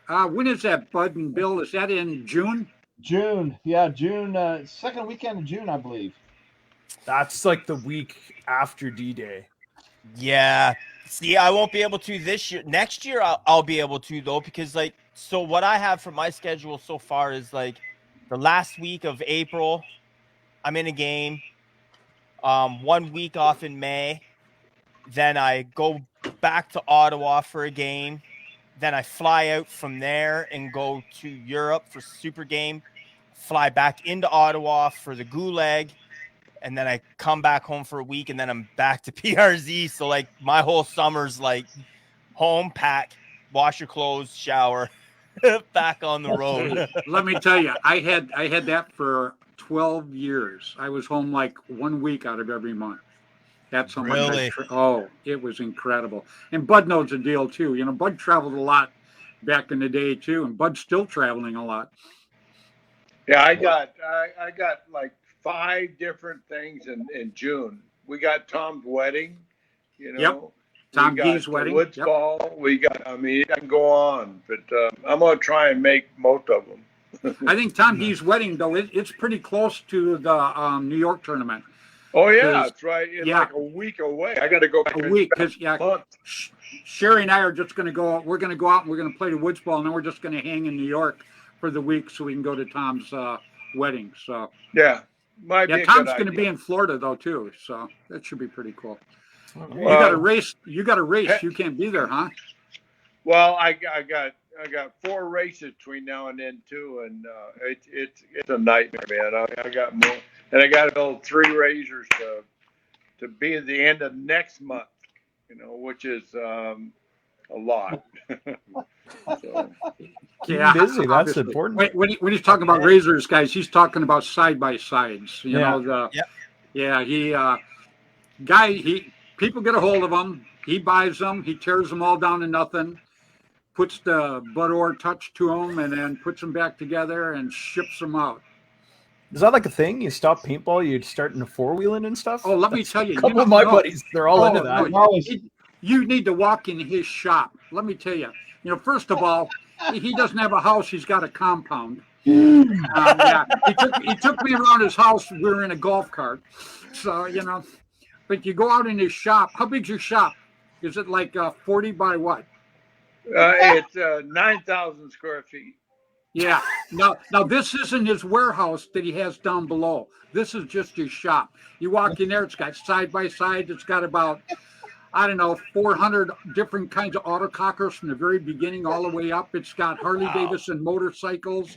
When is that, Bud and Bill? Is that in June? June, yeah, June, second weekend of June, I believe. That's like the week after D-Day. Yeah. See, I won't be able to this year. Next year, I'll be able to, though, because, like, so what I have for my schedule so far is, like, the last week of April, I'm in a game. 1 week off in May. Then I go back to Ottawa for a game. Then I fly out from there and go to Europe for Super Game. Fly back into Ottawa for the Gulag. And then I come back home for a week, and then I'm back to PRZ. So, like, my whole summer's, like, home, pack, wash your clothes, shower, back on the road. Let me tell you, I had that for 12 years. I was home like 1 week out of every month. That's how much Really? it was incredible. And Bud knows the deal too. You know, Bud traveled a lot back in the day too, and Bud's still traveling a lot. Yeah, I got like 5 different things in June. We got Tom's wedding, you know. Yep. Tom we got G's wedding. Woods Yep. Ball. We got. I mean, I can go on, but I'm gonna try and make most of them. I think Tom G's wedding though, it's pretty close to the New York tournament. Oh yeah, that's right. It's yeah. like a week away. I got to go back A week, because Sherry and I are just going to go. We're going to go out and we're going to play the Woods Ball, and then we're just going to hang in New York for the week so we can go to Tom's wedding. So yeah, might be a Tom's good going to idea. be in Florida though too, so that should be pretty cool. Well, you got a race. You got a race. You can't be there, huh? Well, I got 4 races between now and then too, and it's a nightmare, man. I got more, and I got to build 3 racers to be at the end of next month, you know, which is a lot. So, Yeah, busy. That's obviously. important. When he's talking about razors, guys, he's talking about side by sides. You Yeah. know Yep. Yeah, people get a hold of him. He buys them. He tears them all down to nothing. Puts the Bud Orr touch to them, and then puts them back together and ships them out. Is that like a thing? You stop paintball, you start in a 4-wheeling and stuff? Oh, let me tell you. A couple of my buddies, they're all into that. You need to walk in his shop. Let me tell you. You know, first of all, he doesn't have a house. He's got a compound. Yeah, he took me around his house. We were in a golf cart. So, you know, but you go out in his shop. How big's your shop? Is it like 40 by what? it's 9,000 square feet. Yeah. Now this isn't his warehouse that he has down below. This is just his shop. You walk in there, it's got side by side. It's got about, I don't know, 400 different kinds of autocockers from the very beginning all the way up. It's got Harley Davidson motorcycles.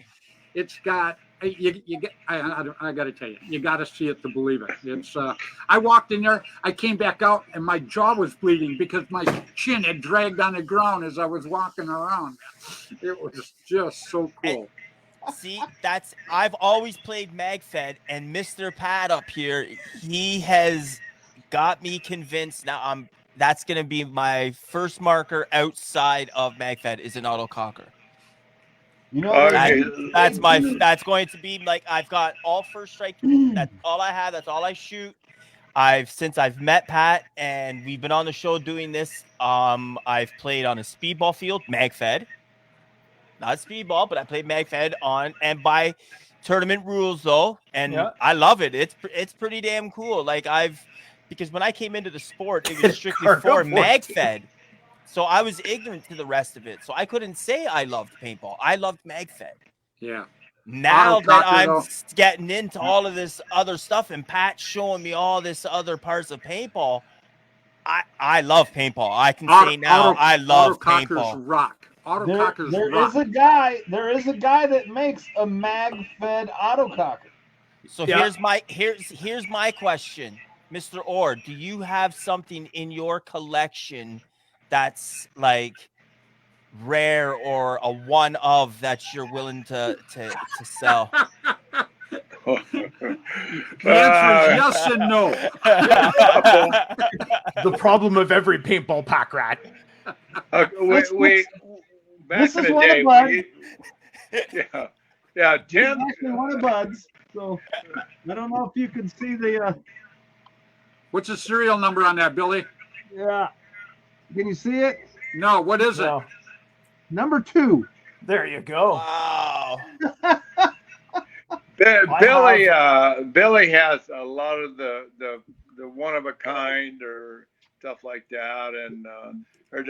It's got I got to tell you, you got to see it to believe it. It's I walked in there, I came back out, and my jaw was bleeding because my chin had dragged on the ground as I was walking around. It was just so cool. See, I've always played MagFed, and Mr. Pat up here, he has got me convinced. Now that's going to be my first marker outside of MagFed is an autococker. You know, that's going to be like, I've got all first strike. That's all I have. That's all I shoot. Since I've met Pat and we've been on the show doing this, I've played on a speedball field, MagFed. Not speedball, but I played MagFed and by tournament rules though. And I love it. It's pretty damn cool. Like because when I came into the sport, it was strictly for MagFed. So I was ignorant to the rest of it. So I couldn't say I loved paintball. I loved MagFed. Yeah. Now that I'm getting into all of this other stuff and Pat's showing me all this other parts of paintball, I love paintball. I can say now I love paintball. Rock. autocockers there rock. is a guy that makes a mag-fed autococker. So Yeah. here's my question, Mr. Orr. Do you have something in your collection that's like rare or a one of that you're willing to sell? The answer is yes and no. The problem of every paintball pack rat. We back This in is the one of day, Bud's. yeah, This is Tim. actually one of Bud's. So I don't know if you can see the. What's the serial number on that, Billy? Yeah. Can you see it? No, what is it? No. Number 2. There you go. Wow. Billy has a lot of the one of a kind or stuff like that, and there's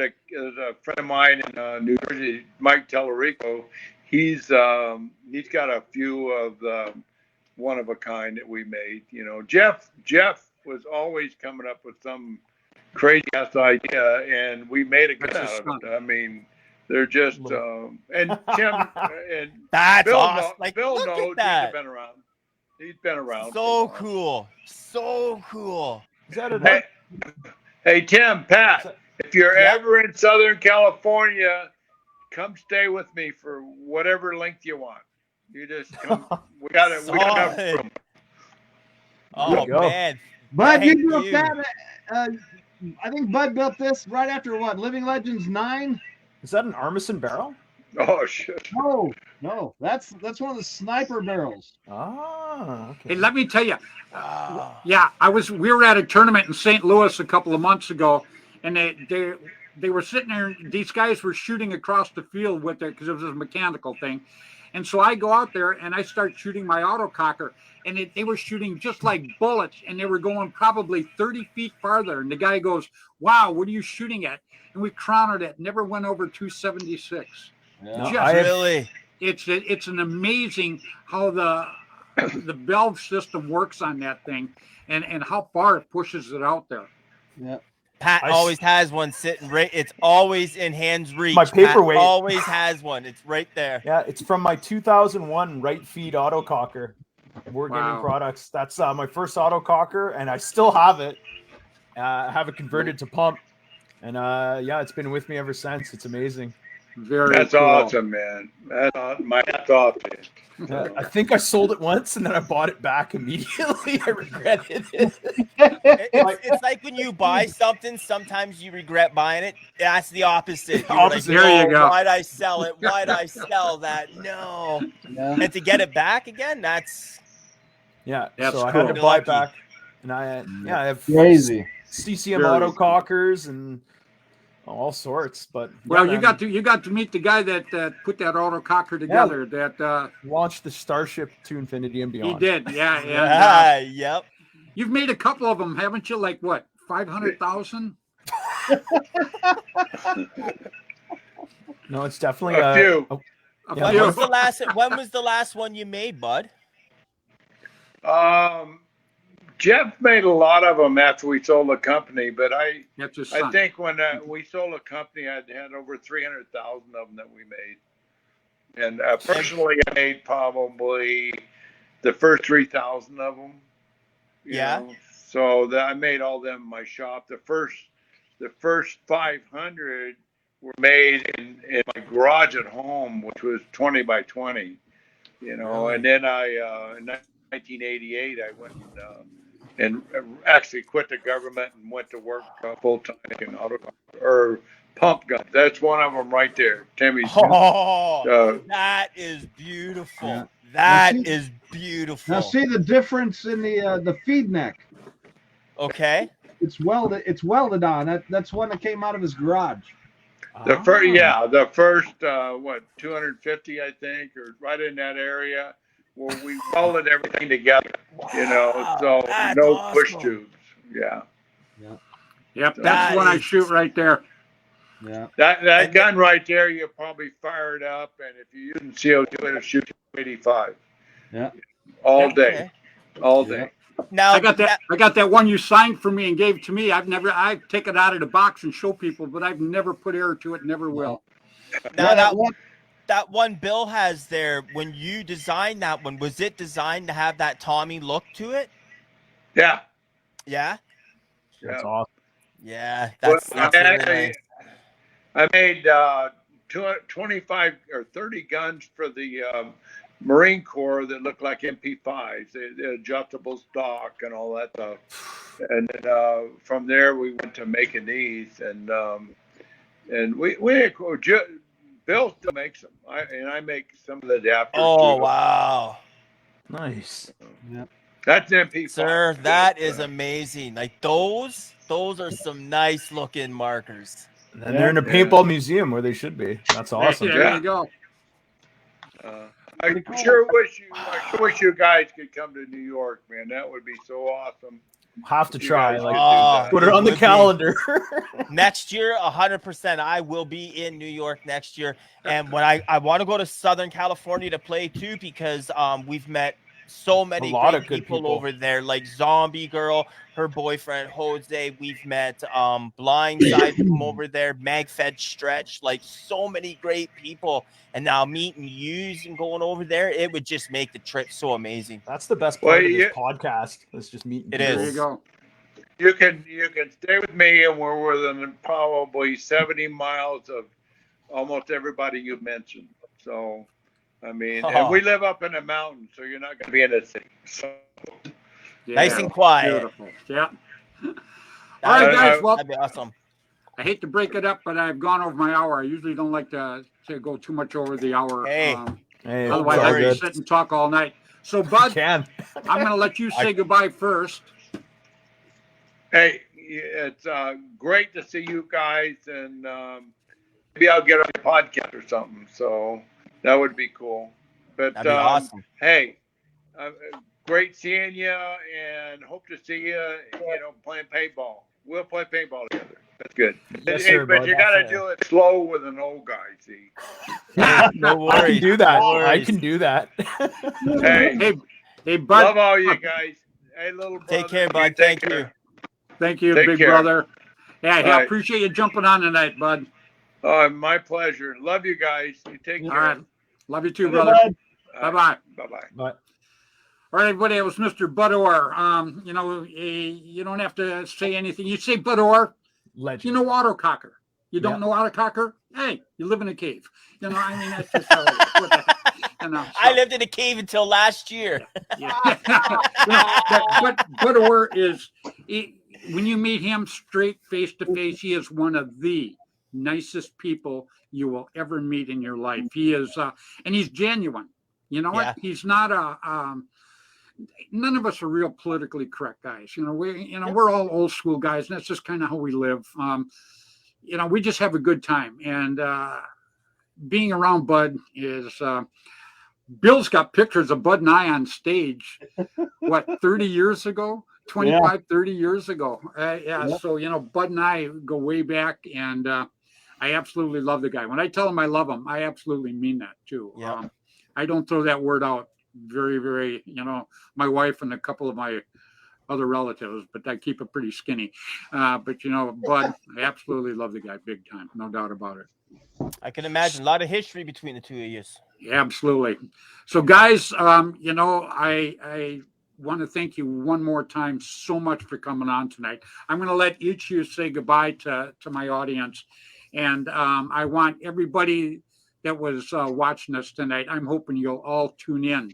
a friend of mine in New Jersey, Mike Tellerico. He's got a few of the one of a kind that we made. You know, Jeff was always coming up with some crazy ass idea, and we made a good out of it. I mean, they're just and Tim and That's Bill awesome. Like, Bill look knows at that. he's been around. He's been around. So cool. So cool. Is that a Hey, Tim, Pat, if you're Yep. ever in Southern California, come stay with me for whatever length you want. You just come. We got enough Solid. room. Oh you go. man. Bud, you Thank built you. that. I think Bud built this right after what? Living Legends 9? Is that an Armisen barrel? Oh shit! No. That's one of the sniper barrels. Ah, okay. Hey, let me tell you. Wow. Yeah, we were at a tournament in St. Louis a couple of months ago, and they were sitting there. These guys were shooting across the field with it because it was a mechanical thing. And so I go out there and I start shooting my autococker, and they were shooting just like bullets, and they were going probably 30 feet farther. And the guy goes, "Wow, what are you shooting at?" And we counted it. Never went over 276. Yeah. No, Just- Really? It's an amazing how the valve system works on that thing, and how far it pushes it out there. Yeah. Pat always has one sitting right. It's always in hands reach. My paperweight. Pat always has one. It's right there. Yeah, it's from my 2001 right feed autococker. Wargaming Wow. Products. That's my first autococker, and I still have it. I have it converted to pump, and yeah, it's been with me ever since. It's amazing. Very That's cool. awesome, man. My hat's off to you. I think I sold it once, and then I bought it back immediately. I regretted it. It's like when you buy something, sometimes you regret buying it. That's the opposite. You're Opposite. Like, There you "Oh, go. Why'd I sell it? Why'd I sell that? No." Yeah. And to get it back again, that's Yeah, That's so I had to cool. buy Lucky. it back, and I have Crazy. CCM Very autocockers and all sorts. But Well, yeah, you got to meet the guy that put that autococker together. That launched the Starship to Infinity and he Beyond. did. Yeah, and yep. you've made a couple of them, haven't you? Like what, 500,000? No, it's definitely A few. A Yeah. few. When was the last one you made, bud? Jeff made a lot of them after we sold the company, but I That's his son. think when we sold the company, I had over 300,000 of them that we made. And personally, I made probably the first 3,000 of them. you Yeah. know. So I made all them in my shop. The first 500 were made in my garage at home, which was 20 by 20. You know, Really? and then in 1988, I went and actually quit the government and went to work full time in pump guns. That's one of them right there, Timmy's. Oh, that is beautiful. Yeah. That Now see- is beautiful. Now see the difference in the feed neck. Okay. It's welded on. That's one that came out of his garage. The first 250, I think, or right in that area, where we welded everything together. You know, Wow, so that's no awesome. push tubes. Yeah. Yep, that's That the one I is- shoot right there. Yeah. That gun right there, you probably fire it up, and if you're using CO2, it'll shoot 285. Yeah. All Okay. day. All day. Now I got that one you signed for me and gave to me. I take it out of the box and show people, but I've never put air to it. Never will. Now Yeah, that one Bill has there, when you designed that one, was it designed to have that Tommy look to it? Yeah. Yeah. That's Yeah. awesome. Yeah, Well, that's really nice. I made 25 or 30 guns for the Marine Corps that look like MP5s, the adjustable stock and all that stuff. And then, from there, we went to making these, and Bill still makes them, I make some of the adapters. Oh too. wow, Nice. That's MP5. sir, that is amazing. Like those are some nice looking markers. And they're in a paintball museum where they should be. That's awesome. There Yeah. you go. I sure wish you guys could come to New York, man. That would be so awesome. Have to You try. guys Like, could do that. put it on the would be. calendar. Next year, 100%. I will be in New York next year, and when I want to go to Southern California to play too, because we've met so many lot great of good people people. over there, like Zombie Girl, her boyfriend Jose. We've met Blindside from over there, MagFed Stretch, like so many great people. And now meeting yous and going over there, it would just make the trip so amazing. That's the best part Well, of this you- podcast. It's just meeting It people. is. There you go. You can stay with me, and we're within probably 70 miles of almost everybody you mentioned. So, I mean, and we live up in the mountains, so you're not going to be in the city. So, Yeah, Nice and quiet. beautiful. Yeah. All right, guys. Well, That'd be awesome. I hate to break it up, but I've gone over my hour. I usually don't like to go too much over the hour. Hey. Hey, Otherwise, it's all I good. could sit and talk all night. So, Bud, Can. I'm going to let you say goodbye first. hey, it's great to see you guys, and maybe I'll get on your podcast or something. So that would be cool. But That'd be awesome. hey, great seeing you, and hope to see you. Playing paintball. We'll play paintball together. That's good. Yes, Hey, sir, but bud. you got to do it slow with an old guy. See. No worries. I can do that. No I worries. can do that. Hey, Hey, Bud. love all you guys. Hey, little brother. Take care, you bud. take Thank you. care. Thank you, Take big care. brother. Yeah, All I right. appreciate you jumping on tonight, Bud. Oh, my pleasure. Love you guys. You take All care. right. Love you too, Hey, brother. bud. Bye-bye. Bye-bye. But All right, everybody, it was Mr. Budor. You don't have to say anything. You say Budor, legend. you know autococker. You don't Yeah. know autococker? Hey, you live in a cave. I mean, that's just how it is. What the heck? I lived in a cave until last year. Yeah. But Budor is, when you meet him straight face to face, he is one of the nicest people you will ever meet in your life. He is, and he's genuine. You know what? Yeah. He's not none of us are real politically correct guys. We're all old school guys, and that's just kind of how we live. We just have a good time, and being around Bud is. Bill's got pictures of Bud and I on stage, 30 years ago? 25, 30 years ago. Yep. So, Bud and I go way back, and I absolutely love the guy. When I tell him I love him, I absolutely mean that too. Yeah. I don't throw that word out very, very, my wife and a couple of my other relatives, but I keep it pretty skinny. But, Bud, I absolutely love the guy big time. No doubt about it. I can imagine a lot of history between the two of you. Absolutely. So, guys, I want to thank you one more time so much for coming on tonight. I'm going to let each of you say goodbye to my audience. And I want everybody that was watching us tonight, I'm hoping you'll all tune in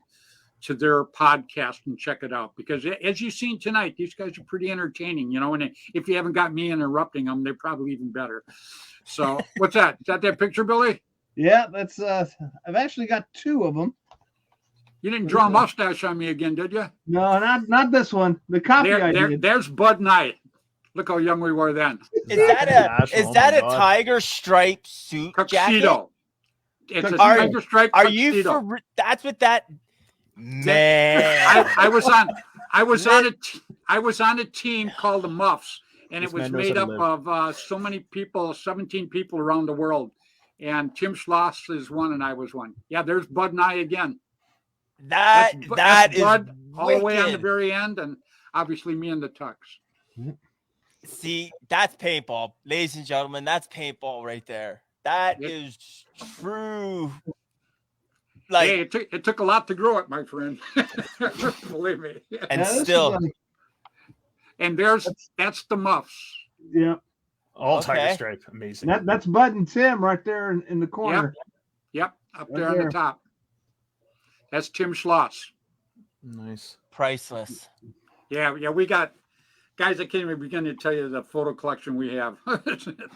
to their podcast and check it out. Because as you've seen tonight, these guys are pretty entertaining, and if you haven't got me interrupting them, they're probably even better. So what's that? Is that picture, Billy? Yeah, that's I've actually got two of them. You didn't draw a mustache on me again, did you? No, not this one. The copy I did. There's Bud Knight. Look how young we were then. Is that National, a oh my God. tiger stripe suit jacket? Tuxedo. It's a Are- tiger stripe Are tuxedo. you for? That's what that man. I was on a team called the Muffs, and This it was man knows made how up to live. of so many people, 17 people around the world. And Tim Schloss is one, and I was one. Yeah, there's Bud and I again. that That's is Bud all the way on the wicked. very end, and obviously me in the tux. See, that's paintball, ladies and gentlemen. That's paintball right there. That Yeah. is true. Hey, it took a lot to grow it, my friend. Believe me. And this is still, And that's the muffs. yeah. All tiger Okay. stripe. Amazing. That's Bud and Tim right there in the corner. Yep, up Right there on there. the top. That's Tim Schloss. Nice. priceless. Yeah, we got guys. I can't even begin to tell you the photo collection we have.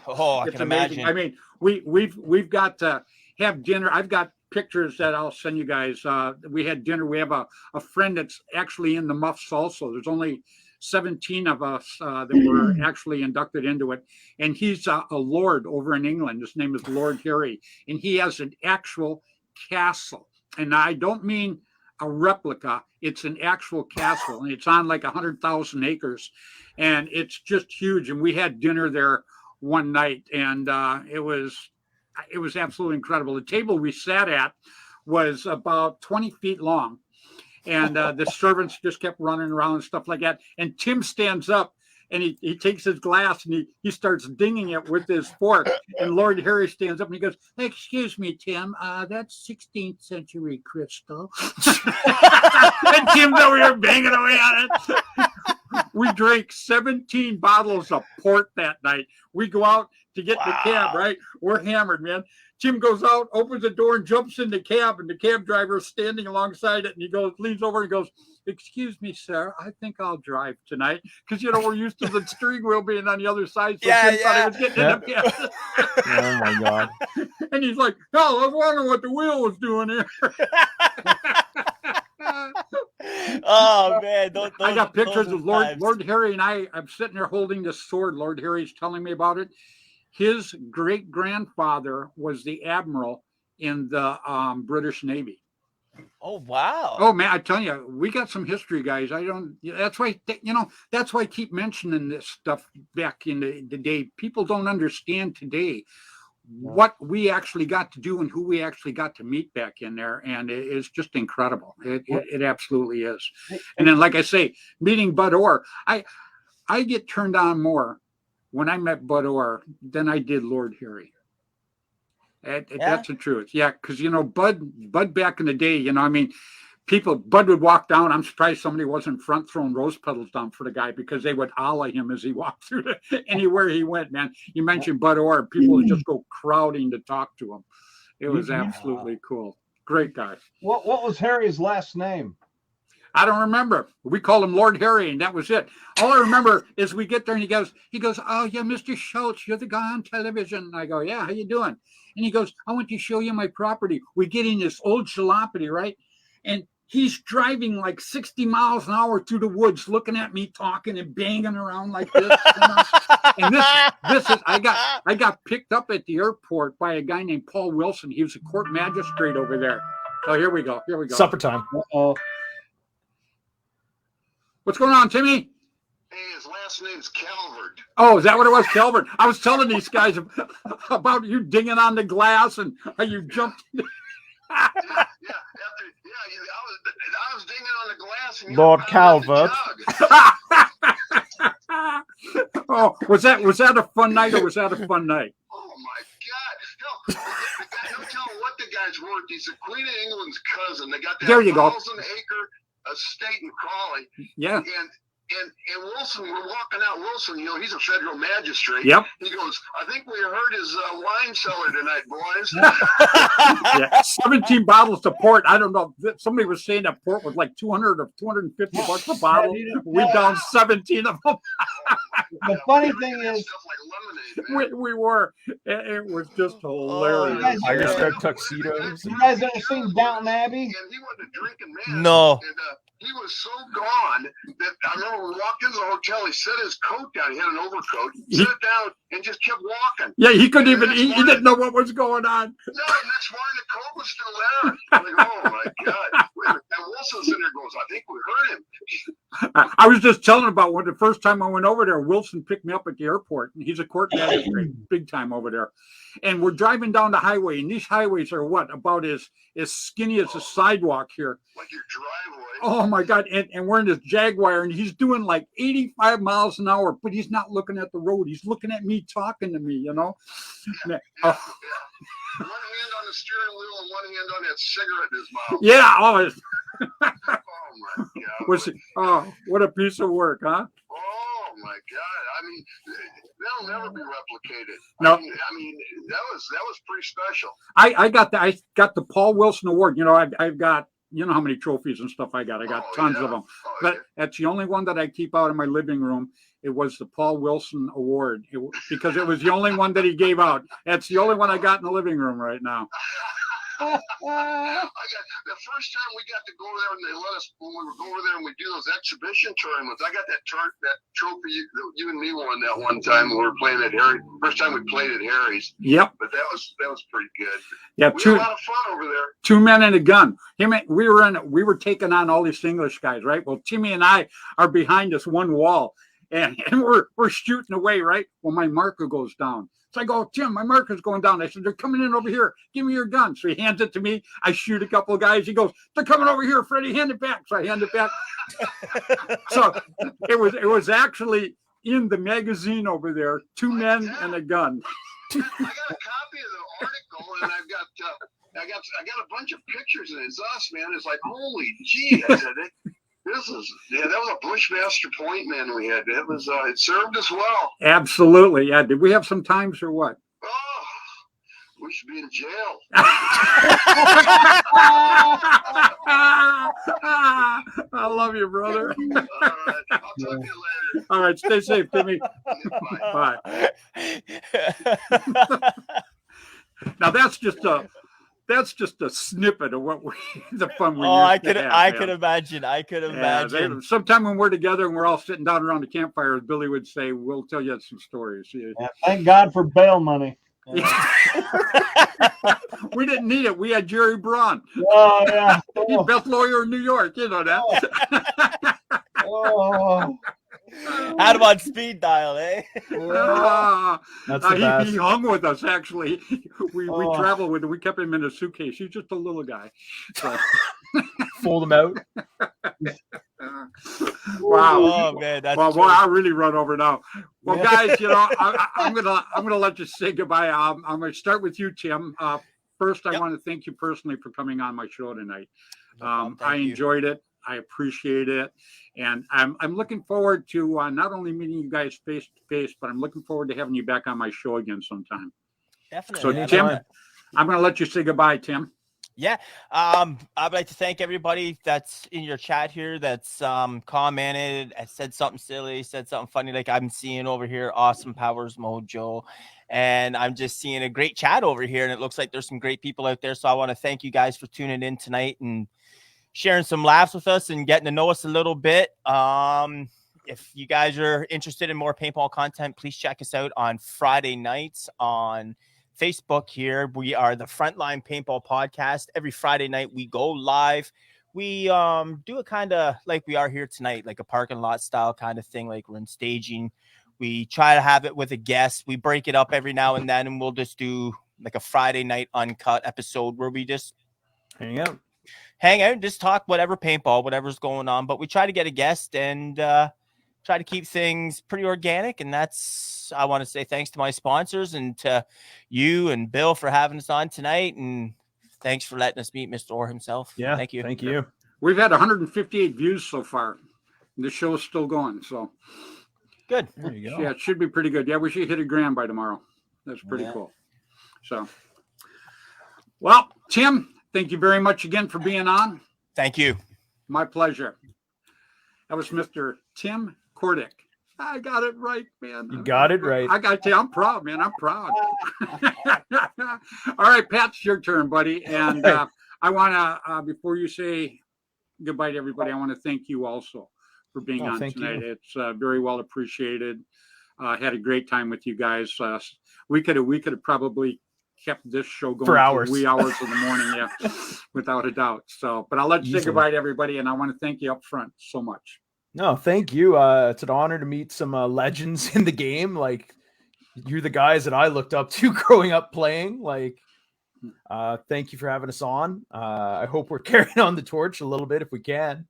Oh, I It's can amazing. imagine. I mean, we've got to have dinner. I've got pictures that I'll send you guys. We had dinner. We have a friend that's actually in the muffs also. There's only 17 of us that were actually inducted into it, and he's a lord over in England. His name is Lord Harry, and he has an actual castle. And I don't mean a replica. It's an actual castle, and it's on like 100,000 acres, and it's just huge. And we had dinner there one night, and it was absolutely incredible. The table we sat at was about 20 feet long, and the servants just kept running around and stuff like that. And Tim stands up and he takes his glass and he starts dinging it with his fork. And Lord Harry stands up and he goes, "Excuse me, Tim, that's 16th century crystal." And Tim's over here banging away on it. We drank 17 bottles of port that night. We go out to get the cab, right? We're hammered, man. Tim goes out, opens the door, and jumps in the cab, and the cab driver is standing alongside it, and he leans over and goes, "Excuse me, sir, I think I'll drive tonight." Because, we're used to the steering wheel being on the other side, so Tim thought he was getting in the cab. Oh, my God. And he's like, "Oh, I was wondering what the wheel was doing here." Oh man, I got pictures of times. Lord Harry, and I'm sitting there holding this sword. Lord Harry's telling me about it. His great grandfather was the admiral in the British Navy. Oh wow. Oh man, I tell you, we got some history, guys. That's why that's why I keep mentioning this stuff back in the day. People don't understand today what we actually got to do and who we actually got to meet back in there, and it's just incredible. It absolutely is. And then, like I say, meeting Bud Orr, I get turned on more when I met Bud Orr than I did Lord Harry. That's the truth. Yeah, because Bud back in the day, Bud would walk down. I'm surprised somebody wasn't front throwing rose petals down for the guy, because they would holler him as he walked through anywhere he went, man. You mentioned Bud Orr, people would just go crowding to talk to him. It was absolutely cool. Great guy. What was Harry's last name? I don't remember. We called him Lord Harry, and that was it. All I remember is we get there and he goes, "Oh yeah, Mr. Schultz, you're the guy on television." And I go, "Yeah, how you doing?" And he goes, "I want to show you my property." We get in this old jalopy, right? And he's driving like 60 miles an hour through the woods, looking at me, talking and banging around like this. And this is I got picked up at the airport by a guy named Paul Wilson. He was a court magistrate over there. Oh, here we go. Supper time. Uh-oh. What's going on, Timmy? Hey, his last name's Calvert. Oh, is that what it was, Calvert? I was telling these guys about you dinging on the glass and how you jumped. I was dinging on the glass. And Lord Calvert. Oh, was that a fun night, or was that a fun night? Oh my God! No telling what the guy's worth. He's the Queen of England's cousin. They got that 1,000-acre estate in Crawley. Yeah. And Wilson, we're walking out. Wilson, he's a federal magistrate. Yep. He goes, "I think we heard his wine cellar tonight, boys." Yeah. 17 bottles of port. I don't know. Somebody was saying that port was like 200 or 250 bucks a bottle. We downed 17 of them. The funny thing is, stuff like lemonade, man. we were. It was just hilarious. Tiger stripe tuxedos. you guys ever seen Downton Abbey? And he wasn't a drinking man. No. And he was so gone that I remember we walked into the hotel. He set his coat down. He had an overcoat. Set it down and just kept walking. Yeah, he couldn't even. He didn't know what was going on. No, next morning the coat was still there. I'm like, oh my God. And Wilson's in there goes, "I think we heard him." I was just telling about when the first time I went over there, Wilson picked me up at the airport, and he's a court magistrate, big time over there. And we're driving down the highway, and these highways are about as skinny as a sidewalk here. Like your driveway. Oh my God. And we're in this Jaguar, and he's doing like 85 miles an hour, but he's not looking at the road. He's looking at me, talking to me, Oh, One hand on the steering wheel and one hand on that cigarette in his mouth. yeah. Oh, it's- Oh my God. was it, oh, what a piece of work, huh? Oh my God! I mean, they'll never be replicated. No. I mean, that was pretty special. I got the Paul Wilson Award. I've got, how many trophies and stuff I got. I got tons of them. Oh, But yeah. that's the only one that I keep out in my living room. It was the Paul Wilson Award because it was the only one that he gave out. That's the only one I got in the living room right now. I got the first time we got to go there, and they let us when we would go over there and we do those exhibition tournaments. I got that trophy you and me won that one time when we were playing at Harry. First time we played at Harry's. Yep. But that was pretty good. Yeah. We had a lot of fun over there. 2 men and a gun. We were taking on all these English guys, right? Well, Timmy and I are behind this one wall, and we're shooting away, right? Well, my marker goes down. So I go, Tim, my marker's going down. I said, they're coming in over here. Give me your gun. So he hands it to me. I shoot a couple of guys. He goes, they're coming over here, Freddie. Hand it back. So I hand it back. So it was actually in the magazine over there. 2 men and a gun. I got a copy of the article, and I got a bunch of pictures, and it's us, man. It's like, holy gee! I said, that was a Bushmaster point, man. We had it served us well. Absolutely, yeah. Did we have some times or what? Oh, we should be in jail. I love you, brother. All right, I'll talk to you later. All right, stay safe, Timmy. Bye. Bye. Now that's just a snippet of what the fun we Oh, used to have. I could imagine. I could imagine. Sometime when we're together and we're all sitting down around the campfire, Billy would say, "We'll tell you some stories." Yeah. Yeah, thank God for bail money. We didn't need it. We had Jerry Braun. Oh yeah. He's best lawyer in New York. You know that. Oh. Had him on speed dial, eh? That's the best. He hung with us, actually. We traveled with him. We kept him in a suitcase. He's just a little guy. So. Fold them out. Wow. Oh man, that's well, I really run over now. Well, guys, I'm gonna let you say goodbye. I'm gonna start with you, Tim. First, I want to thank you personally for coming on my show tonight. I enjoyed it. I appreciate it, and I'm looking forward to not only meeting you guys face to face, but I'm looking forward to having you back on my show again sometime. Definitely. So, Tim, I'm going to let you say goodbye, Tim. Yeah. I'd like to thank everybody that's in your chat here that's commented, said something silly, said something funny, like I'm seeing over here. Awesome Powers Mojo. And I'm just seeing a great chat over here, and it looks like there's some great people out there. So I want to thank you guys for tuning in tonight and sharing some laughs with us and getting to know us a little bit. If you guys are interested in more paintball content, please check us out on Friday nights on Facebook here. We are the Frontline Paintball Podcast. Every Friday night we go live. We do a kind of like we are here tonight, like a parking lot style kind of thing, like we're in staging. We try to have it with a guest. We break it up every now and then, and we'll just do like a Friday night uncut episode where we just hang out and just talk whatever paintball, whatever's going on. But we try to get a guest and try to keep things pretty organic. And that's, I want to say thanks to my sponsors and to you and Bill for having us on tonight. And thanks for letting us meet Mr. Orr himself. Yeah. Thank you. Thank you. We've had 158 views so far. The show is still going. So good. There you go. Yeah, it should be pretty good. Yeah, we should hit 1,000,000 by tomorrow. That's pretty cool. So, well, Tim, thank you very much again for being on. Thank you. My pleasure. That was Mr. Tim Kordick. I got it right, man. You got it right. I got to tell you, I'm proud, man. I'm proud. All right, Pat, it's your turn, buddy. And I want to, before you say goodbye to everybody, I want to thank you also for being on tonight. It's very well appreciated. Had a great time with you guys. We could have probably kept this show going for hours, wee hours in the morning, yeah, without a doubt. So, but I'll let you say goodbye to everybody, and I want to thank you up front so much. No, thank you. It's an honor to meet some legends in the game. Like, you're the guys that I looked up to growing up playing. Like, thank you for having us on. I hope we're carrying on the torch a little bit if we can.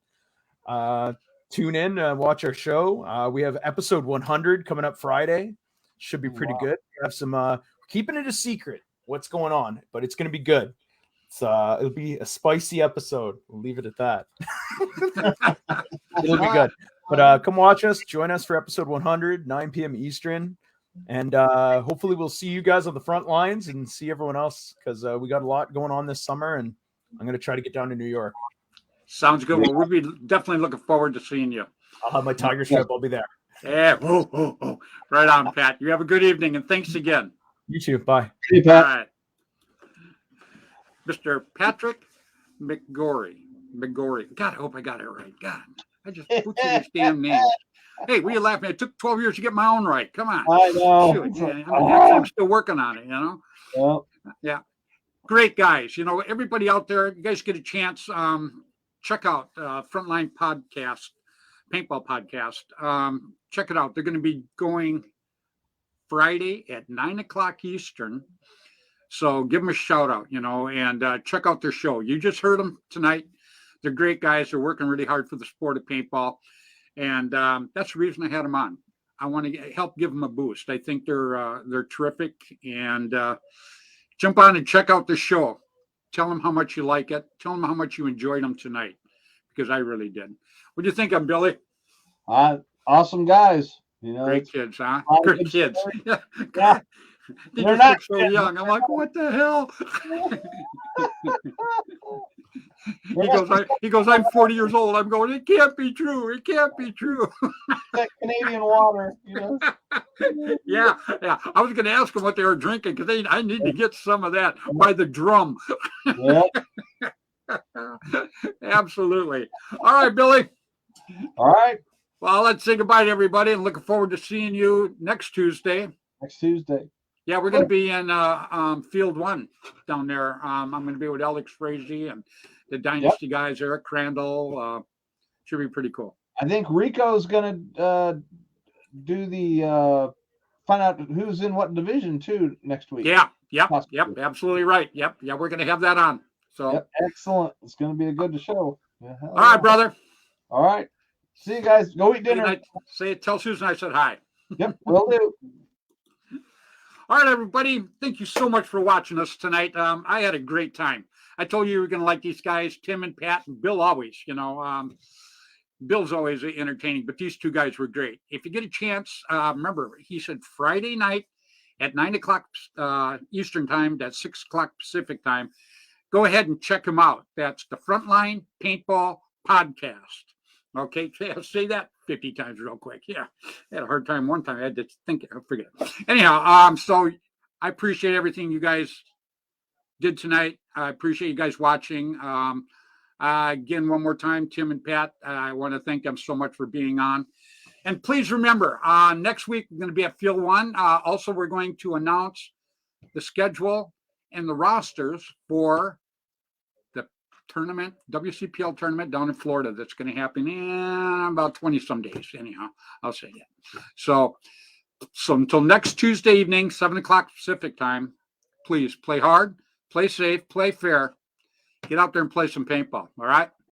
Tune in, watch our show. We have episode 100 coming up Friday. Should be pretty good. We have some keeping it a secret what's going on, but it's going to be good. It'll be a spicy episode. We'll leave it at that. It'll be good. But come watch us. Join us for episode 100, 9 p.m. Eastern. And hopefully we'll see you guys on the front lines and see everyone else, because we got a lot going on this summer, and I'm going to try to get down to New York. Sounds good. Well, we'll be definitely looking forward to seeing you. I'll have my tiger strip. I'll be there. Yeah. Oh. Right on, Pat. You have a good evening, and thanks again. You too. Bye. Hey, All Pat. right. Mr. Patrick McGorry. God, I hope I got it right. God, I just butchered his damn name. Hey, what are you laughing at? It took 12 years to get my own right. Come on. I know. Shoot, yeah, I'm still working on it, you know? Well, Yeah. Great guys. You know, everybody out there, you guys get a chance, check out Frontline Podcast, Paintball Podcast. Check it out. They're going to be going Friday at 9 o'clock Eastern. So give them a shout out, you know, and check out their show. You just heard them tonight. They're great guys. They're working really hard for the sport of paintball. And that's the reason I had them on. I want to help give them a boost. I think they're terrific. And jump on and check out the show. Tell them how much you like it. Tell them how much you enjoyed them tonight, because I really did. What do you think of Billy? awesome guys. You know, Great kids, huh? lot of Great good kids. stories. Yeah. Yeah. They They're just not look so kids. young. I'm like, what the hell? He goes, I'm 40 years old. I'm going, it can't be true. It can't be true. that Canadian water, you know. Yeah. I was going to ask them what they were drinking, because I need to get some of that by the drum. Yeah. Absolutely. All right, Billy. All right. Well, let's say goodbye to everybody, and looking forward to seeing you next Tuesday. Next Tuesday. Yeah, we're going to be in Field 1 down there. I'm going to be with Alex Frazee and the Dynasty guys, Eric Crandall. Should be pretty cool. I think Rico's going to do the find out who's in what division too next week. Yeah, yep, Possibly. absolutely right. Yep, yeah, we're going to have that on. So, Yep, excellent. It's going to be a good show. Yeah, all right, brother. All right. See you guys. Go eat Good dinner. night. Tell Susan I said hi. Yep, will do. All right, everybody. Thank you so much for watching us tonight. I had a great time. I told you were going to like these guys, Tim and Pat, and Bill always. You know, Bill's always entertaining, but these two guys were great. If you get a chance, remember, he said Friday night at 9 o'clock Eastern time, that's 6 o'clock Pacific time. Go ahead and check them out. That's the Frontline Paintball Podcast. Okay, say that 50 times real quick. Yeah, I had a hard time one time. I had to think it. I forget it. Anyhow, so I appreciate everything you guys did tonight. I appreciate you guys watching. Again, one more time, Tim and Pat, I want to thank them so much for being on. And please remember, next week we're going to be at Field 1. Also, we're going to announce the schedule and the rosters for the tournament, WCPL tournament down in Florida. That's going to happen in about 20 some days. Anyhow, I'll say that. So until next Tuesday evening, 7 o'clock Pacific time, please play hard, play safe, play fair. Get out there and play some paintball. All right.